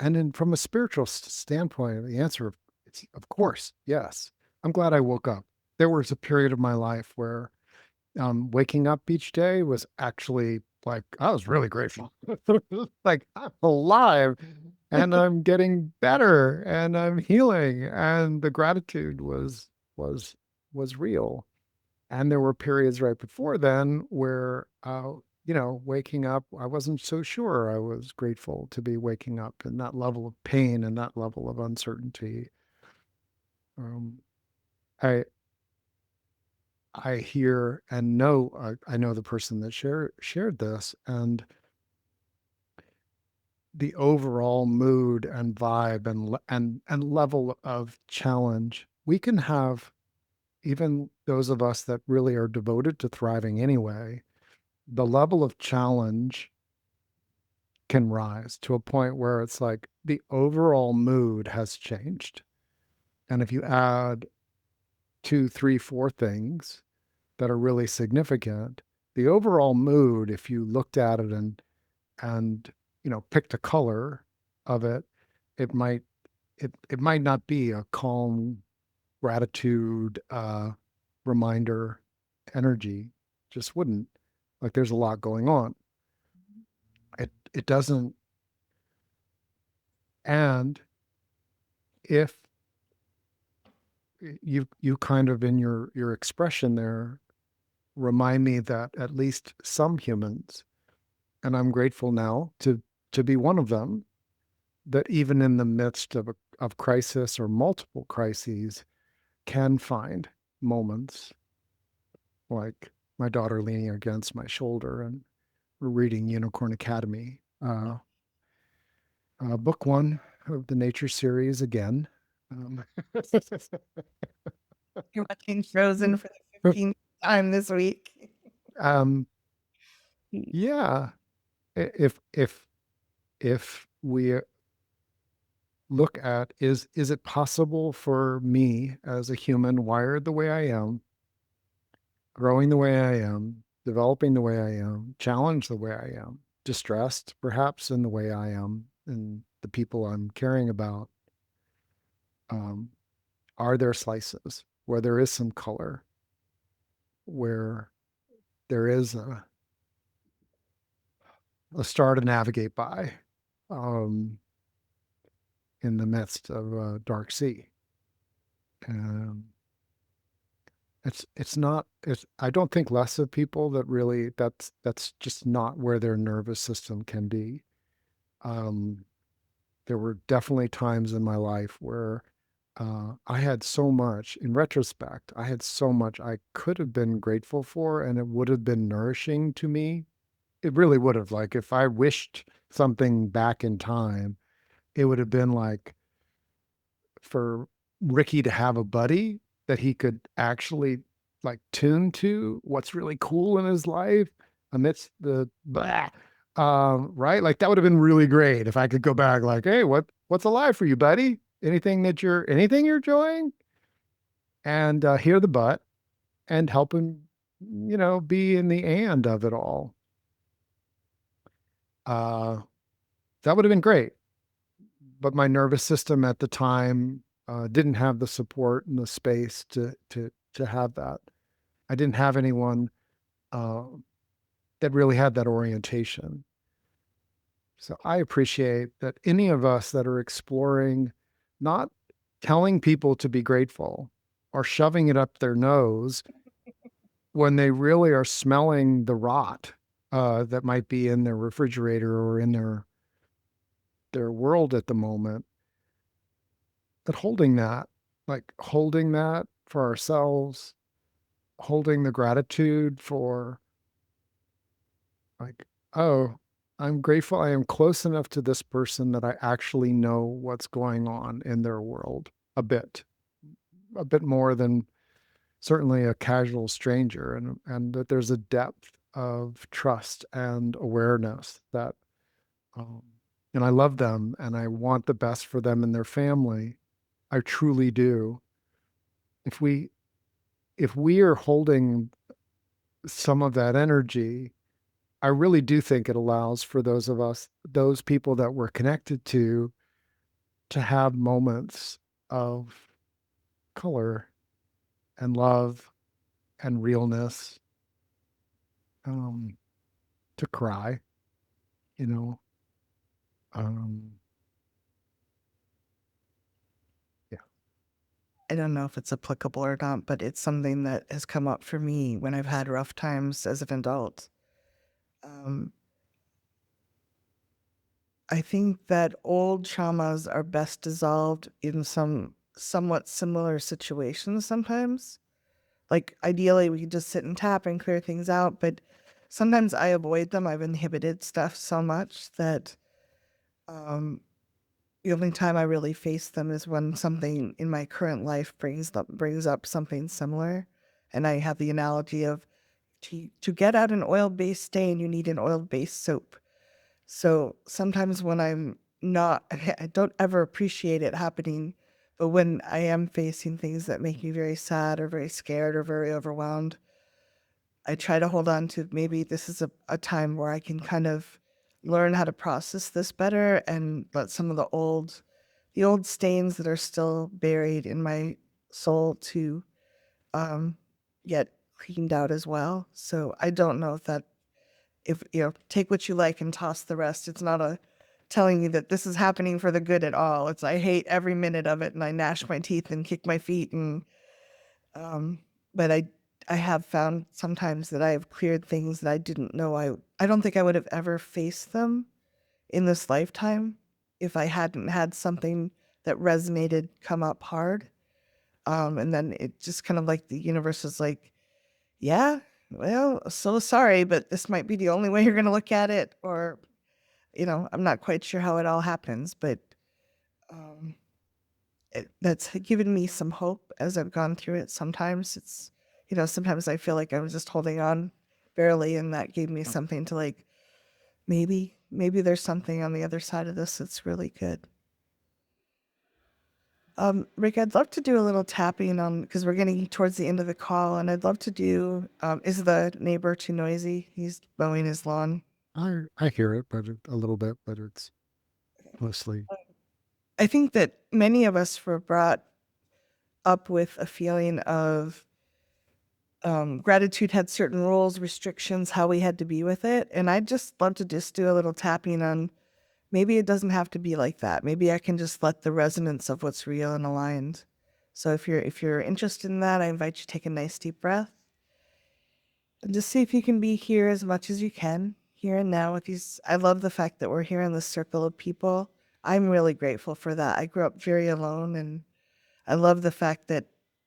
And then from a spiritual standpoint, the answer is of course, yes. I'm glad I woke up. There was a period of my life where waking up each day was actually like I was really grateful. Like I'm alive and I'm getting better and I'm healing and the gratitude was was real. And there were periods right before then where waking up, I wasn't so sure I was grateful to be waking up in that level of pain and that level of uncertainty. Um, I I hear and know I know the person that shared this and the overall mood and vibe and level of challenge. We can have even those of us that really are devoted to thriving anyway, the level of challenge can rise to a point where it's like the overall mood has changed. And if you add two, three, four things that are really significant, the overall mood, if you looked at it and picked a color of it, it might it might not be a calm gratitude reminder energy. Just wouldn't. Like there's a lot going on. It doesn't. And if you kind of in your expression there remind me that at least some humans, and I'm grateful now to be one of them, that even in the midst of crisis or multiple crises, can find moments like my daughter leaning against my shoulder and we're reading Unicorn Academy, book one of the Nature series again. Um,
You're watching Frozen for the 15th time this week.
um, yeah, if we look at is it possible for me as a human wired the way I am, growing the way I am, developing the way I am, challenged the way I am, distressed perhaps in the way I am, and the people I'm caring about, um, are there slices where there is some color, where there is a star to navigate by, um, in the midst of a dark sea? Um, it's not it's I don't think less of people that really that's just not where their nervous system can be. Um, there were definitely times in my life where I had so much, in retrospect, I had so much I could have been grateful for, and it would have been nourishing to me. It really would have. Like, if I wished something back in time, it would have been like for Ricky to have a buddy that he could actually like tune to what's really cool in his life amidst the blah, right? Like that would have been really great if I could go back, like, hey, what's alive for you, buddy? Anything you're enjoying, and hear the but and help him, be in the and of it all. Uh, that would have been great. But my nervous system at the time didn't have the support and the space to have that. I didn't have anyone uh, that really had that orientation. So I appreciate that any of us that are exploring, not telling people to be grateful or shoving it up their nose when they really are smelling the rot that might be in their refrigerator or in their world at the moment, that holding that for ourselves, holding the gratitude for, like, oh, I'm grateful I am close enough to this person that I actually know what's going on in their world a bit more than certainly a casual stranger, and that there's a depth of trust and awareness that, um, and I love them and I want the best for them and their family. I truly do. If we if we are holding some of that energy, I really do think it allows for those people that we're connected to have moments of color and love and realness, um, to cry, you know. Um, yeah.
I don't know if it's applicable or not, but it's something that has come up for me when I've had rough times as an adult. Um, I think that old traumas are best dissolved in some somewhat similar situations sometimes. Like ideally we could just sit and tap and clear things out, but sometimes I avoid them. I've inhibited stuff so much that um the only time I really face them is when something in my current life brings up something similar. And I have the analogy of to get out an oil-based stain, you need an oil-based soap. So sometimes when I'm not, I don't ever appreciate it happening. But when I am facing things that make me very sad or very scared or very overwhelmed, I try to hold on to maybe this is a time where I can kind of learn how to process this better and let some of the old stains that are still buried in my soul to um, get cleaned out as well. So I don't know if take what you like and toss the rest. It's not a telling you that this is happening for the good at all. It's I hate every minute of it and I gnash my teeth and kick my feet and um, but I have found sometimes that I have cleared things that I didn't know I don't think I would have ever faced them in this lifetime if I hadn't had something that resonated come up hard. And then it just kind of like the universe is like, yeah, well, so sorry, but this might be the only way you're going to look at it. Or, I'm not quite sure how it all happens, but um, that's given me some hope as I've gone through it. Sometimes sometimes I feel like I was just holding on barely, and that gave me something to like, maybe there's something on the other side of this that's really good. Rick, I'd love to do a little tapping on because we're getting towards the end of the call, and I'd love to do. Is the neighbor too noisy? He's mowing his lawn.
I hear it, but a little bit, but it's mostly.
I think that many of us were brought up with a feeling of gratitude had certain rules, restrictions, how we had to be with it, and I'd just love to just do a little tapping on. Maybe it doesn't have to be like that. Maybe I can just let the resonance of what's real and aligned. So if you're interested in that, I invite you to take a nice deep breath and just see if you can be here as much as you can, here and now with these. I love the fact that we're here in this circle of people. I'm really grateful for that. I grew up very alone, and I love the fact that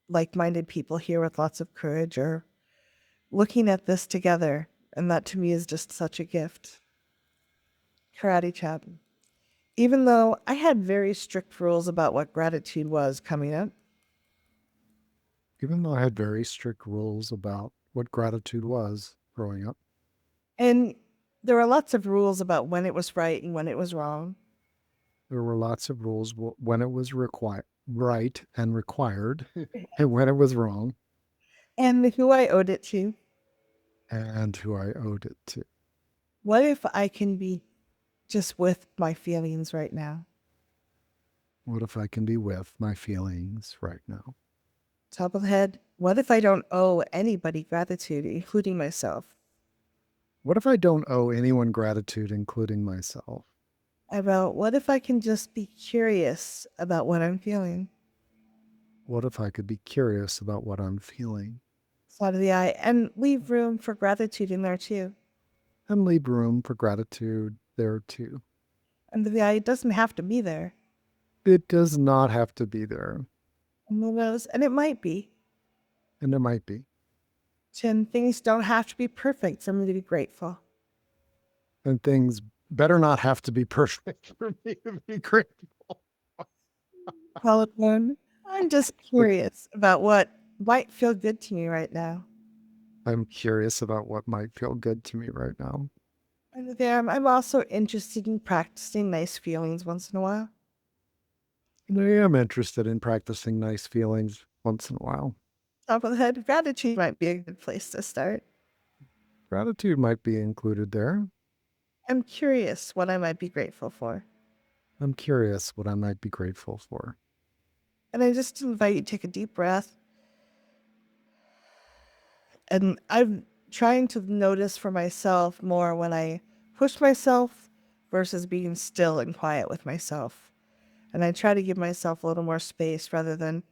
like-minded people here with lots of courage are looking at this together. And that to me is just such a gift. Karate chop. Even though I had very strict rules about what gratitude was coming up.
Even though I had very strict rules about what gratitude was growing up,
And there were lots of rules about when it was right and when it was wrong.
there were lots of rules when it was right and required, and when it was wrong,
And who I owed it to.
and who I owed it to.
What if I can be just with my feelings right now?
What if I can be with my feelings right now?
Top of the head. What if I don't owe anybody gratitude, including myself?
What if I don't owe anyone gratitude, including myself?
About what if I can just be curious about what I'm feeling?
What if I could be curious about what I'm feeling
Side of the eye, and leave room for gratitude in there too.
and leave room for gratitude there too?
Under the eye, it doesn't have to be there.
It does not have to be there,
And who knows? And it might be.
and it might be.
And things don't have to be perfect for me to be grateful.
And things better not have to be perfect for me to be grateful.
Call it one. I'm just curious about what might feel good to me right now.
I'm curious about what might feel good to me right now.
And there, I'm also interested in practicing nice feelings once in a while.
And I am interested in practicing nice feelings once in a while.
Top of the head, gratitude might be a good place to start.
Gratitude might be included there.
I'm curious what I might be grateful for.
I'm curious what I might be grateful for.
And I just invite you to take a deep breath. And I'm trying to notice for myself more when I push myself versus being still and quiet with myself. And I try to give myself a little more space rather than,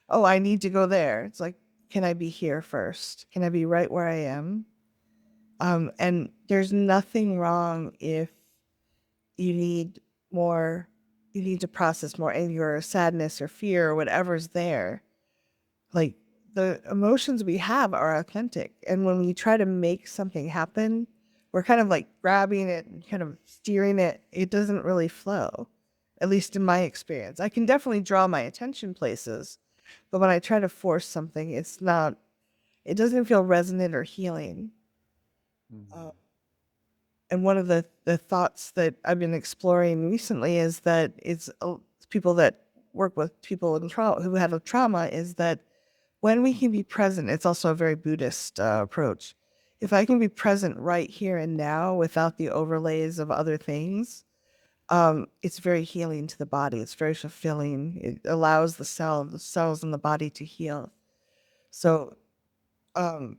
oh, I need to go there. It's like, can I be here first? Can I be right where I am? And there's nothing wrong if you need more, you need to process more anger or sadness or fear or whatever's there. Like the emotions we have are authentic. And when we try to make something happen, we're kind of like grabbing it and kind of steering it. It doesn't really flow. at least in my experience. I can definitely draw my attention places, but when I try to force something, it doesn't feel resonant or healing. Uh, and one of the thoughts that I've been exploring recently is that people that work with people in trauma who have a trauma is that when we can be present, it's also a very Buddhist approach. If I can be present right here and now without the overlays of other things, it's very healing to the body. It's very fulfilling. It allows the cells in the body to heal. So, um,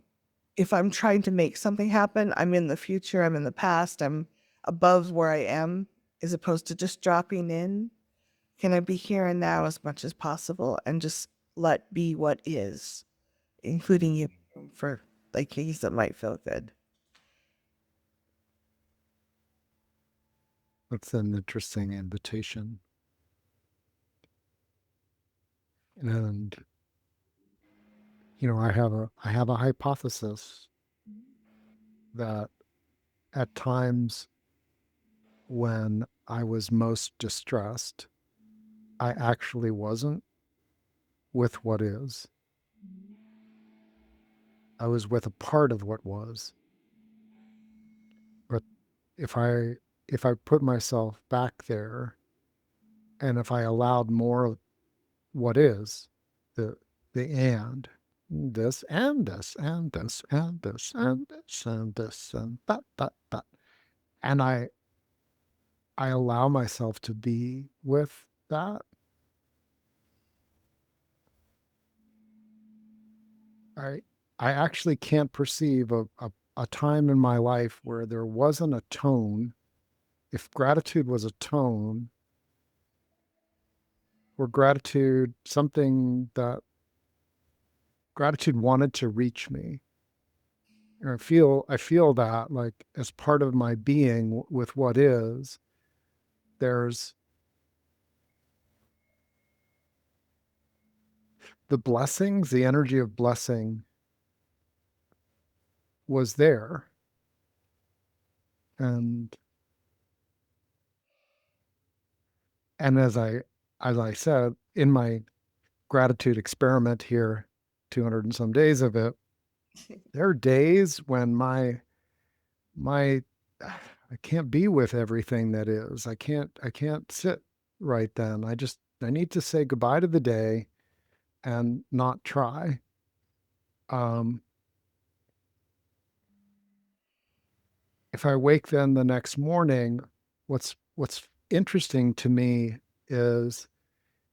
if I'm trying to make something happen, I'm in the future, I'm in the past, I'm above where I am, as opposed to just dropping in. Can I be here and now as much as possible and just let be what is, including you for like things that might feel good?
That's an interesting invitation. And I have a hypothesis that at times when I was most distressed, I actually wasn't with what is. I was with a part of what was. But if I if I put myself back there and if I allowed more of what is, the and this and this and this and this and this and this and but and I allow myself to be with that, I I actually can't perceive a time in my life where there wasn't a tone. If gratitude was a tone, or gratitude something that gratitude wanted to reach me. And I feel that like as part of my being with what is, there's the blessings, the energy of blessing was there. And and as I said, in my gratitude experiment here, 200 and some days of it, there are days when my I can't be with everything that is. I can't sit right then. I need to say goodbye to the day and not try. Um, if I wake then the next morning, what's interesting to me is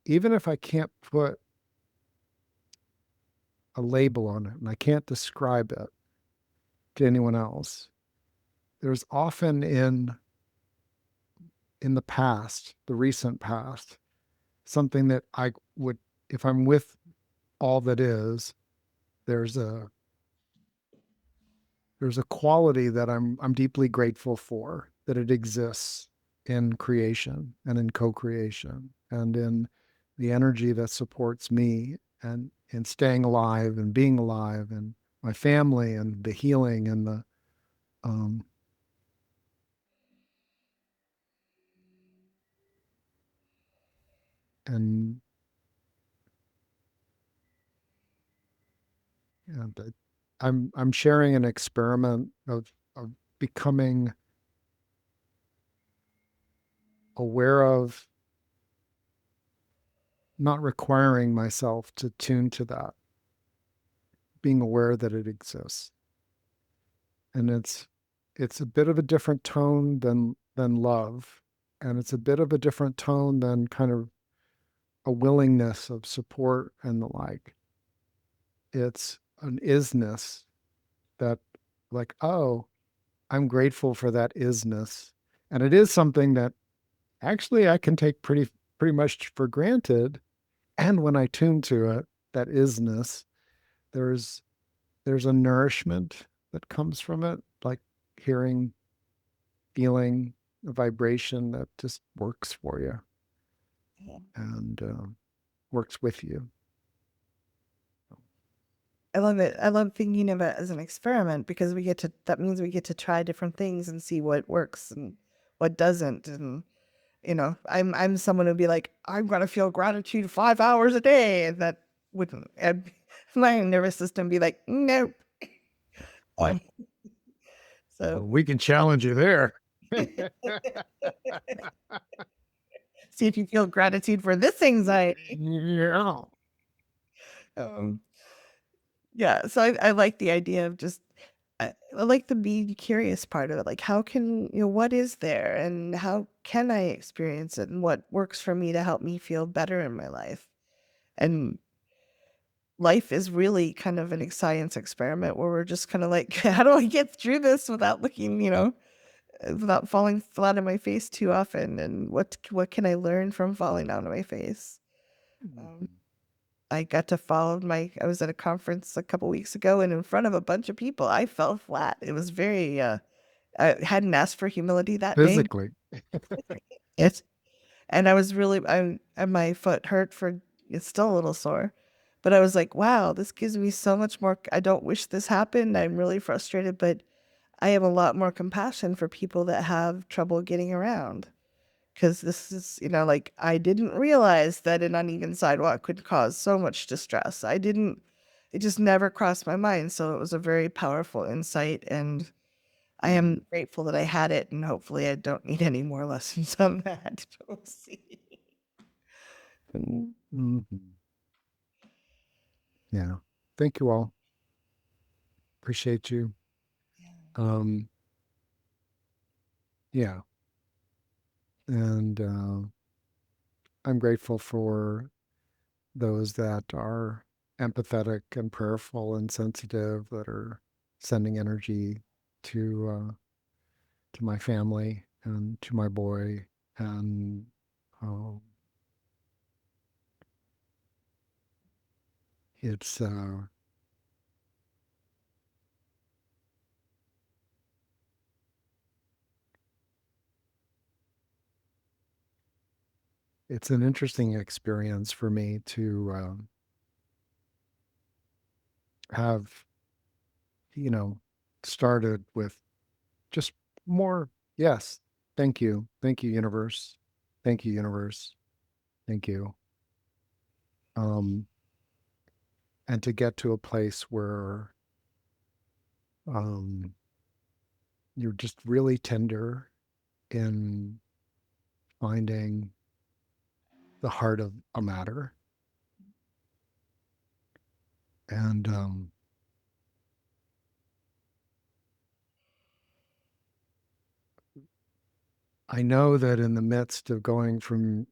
even if I can't put a label on it and I can't describe it to anyone else, there's often in the past, the recent past, something that I would, if I'm with all that is, there's a there's a quality that I'm deeply grateful for that it exists in creation and in co-creation and in the energy that supports me and in staying alive and being alive and my family and the healing and the um and and I'm sharing an experiment of becoming aware of not requiring myself to tune to that, being aware that it exists. And it's a bit of a different tone than love. And it's a bit of a different tone than kind of a willingness of support and the like. It's an isness that like, oh, I'm grateful for that isness. And it is something that actually I can take pretty much for granted. And when I tune to it, that isness, there's there's a nourishment that comes from it, like hearing, feeling a vibration that just works for you and works with you.
I love it. I love thinking of it as an experiment because that means we get to try different things and see what works and what doesn't. And I'm someone who'd be like, I'm gonna feel gratitude 5 hours a day, and that wouldn't. And my nervous system be like, nope.
Well,
So
we can challenge you there.
see if you feel gratitude for this anxiety.
Yeah.
Um, yeah. So I like the idea of just I like the being curious part of it. Like, how can, what is there and how can I experience it and what works for me to help me feel better in my life? And life is really kind of an science experiment where we're just kind of like, how do I get through this without looking, without falling flat on my face too often? And what can I learn from falling down on my face? Um, I got to I was at a conference a couple weeks ago and in front of a bunch of people, I fell flat. It was very, I hadn't asked for humility that day.
Physically.
It, and I was really, and my foot hurt it's still a little sore, but I was like, wow, this gives me so much more. I don't wish this happened. I'm really frustrated, but I have a lot more compassion for people that have trouble getting around. Because this is, like I didn't realize that an uneven sidewalk could cause so much distress. It just never crossed my mind. So it was a very powerful insight. And I am grateful that I had it. And hopefully I don't need any more lessons on that. We'll see.
Mhm. Yeah. Thank you all. Appreciate you. Um, yeah. And I'm grateful for those that are empathetic and prayerful and sensitive, that are sending energy to my family and to my boy. And um, it's it's an interesting experience for me to have, you know, started with just more, yes, thank you, universe, thank you, universe, thank you. Um, and to get to a place where um, you're just really tender in finding the heart of a matter. And I know that in the midst of going from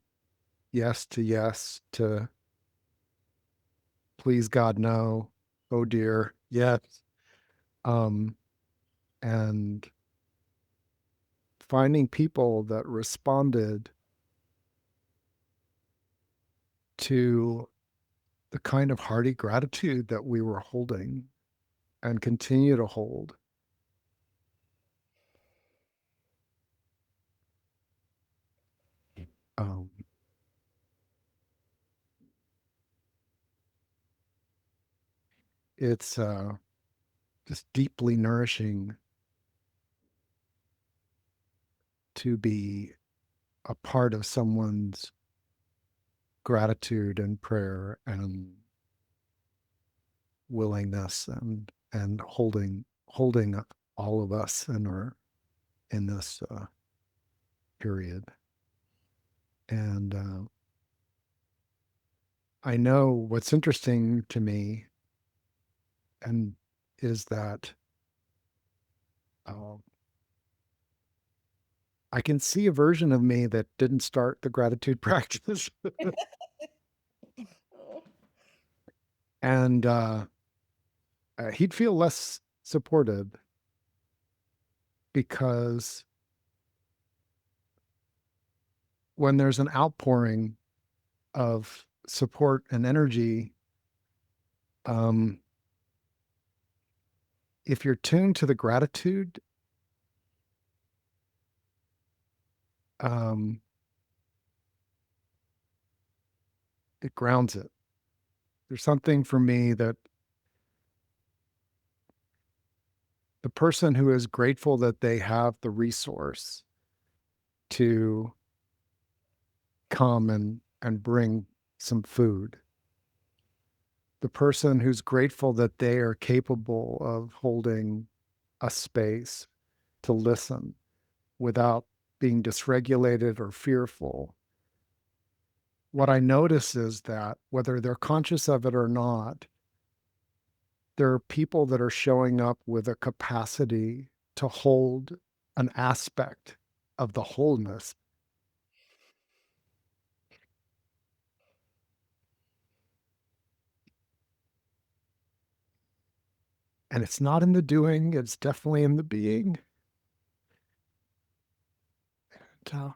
yes to please God, no, oh dear, yes, um, and finding people that responded to the kind of hearty gratitude that we were holding and continue to hold. Um, it's just deeply nourishing to be a part of someone's gratitude and prayer and willingness and holding all of us in this period. And I know what's interesting to me and is that uh, I can see a version of me that didn't start the gratitude practice, and he'd feel less supported because when there's an outpouring of support and energy, um, if you're tuned to the gratitude, um, it grounds it. There's something for me that the person who is grateful that they have the resource to come and bring some food. The person who's grateful that they are capable of holding a space to listen without being dysregulated or fearful. What I notice is that whether they're conscious of it or not, there are people that are showing up with a capacity to hold an aspect of the wholeness. And it's not in the doing, it's definitely in the being. And,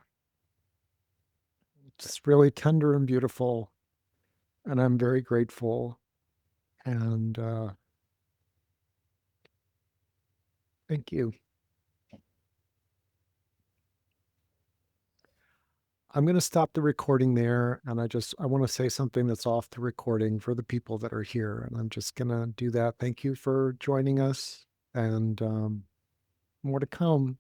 it's really tender and beautiful. And I'm very grateful. And thank you. I'm going to stop the recording there. And I want to say something that's off the recording for the people that are here. And I'm just going to do that. Thank you for joining us. And more to come.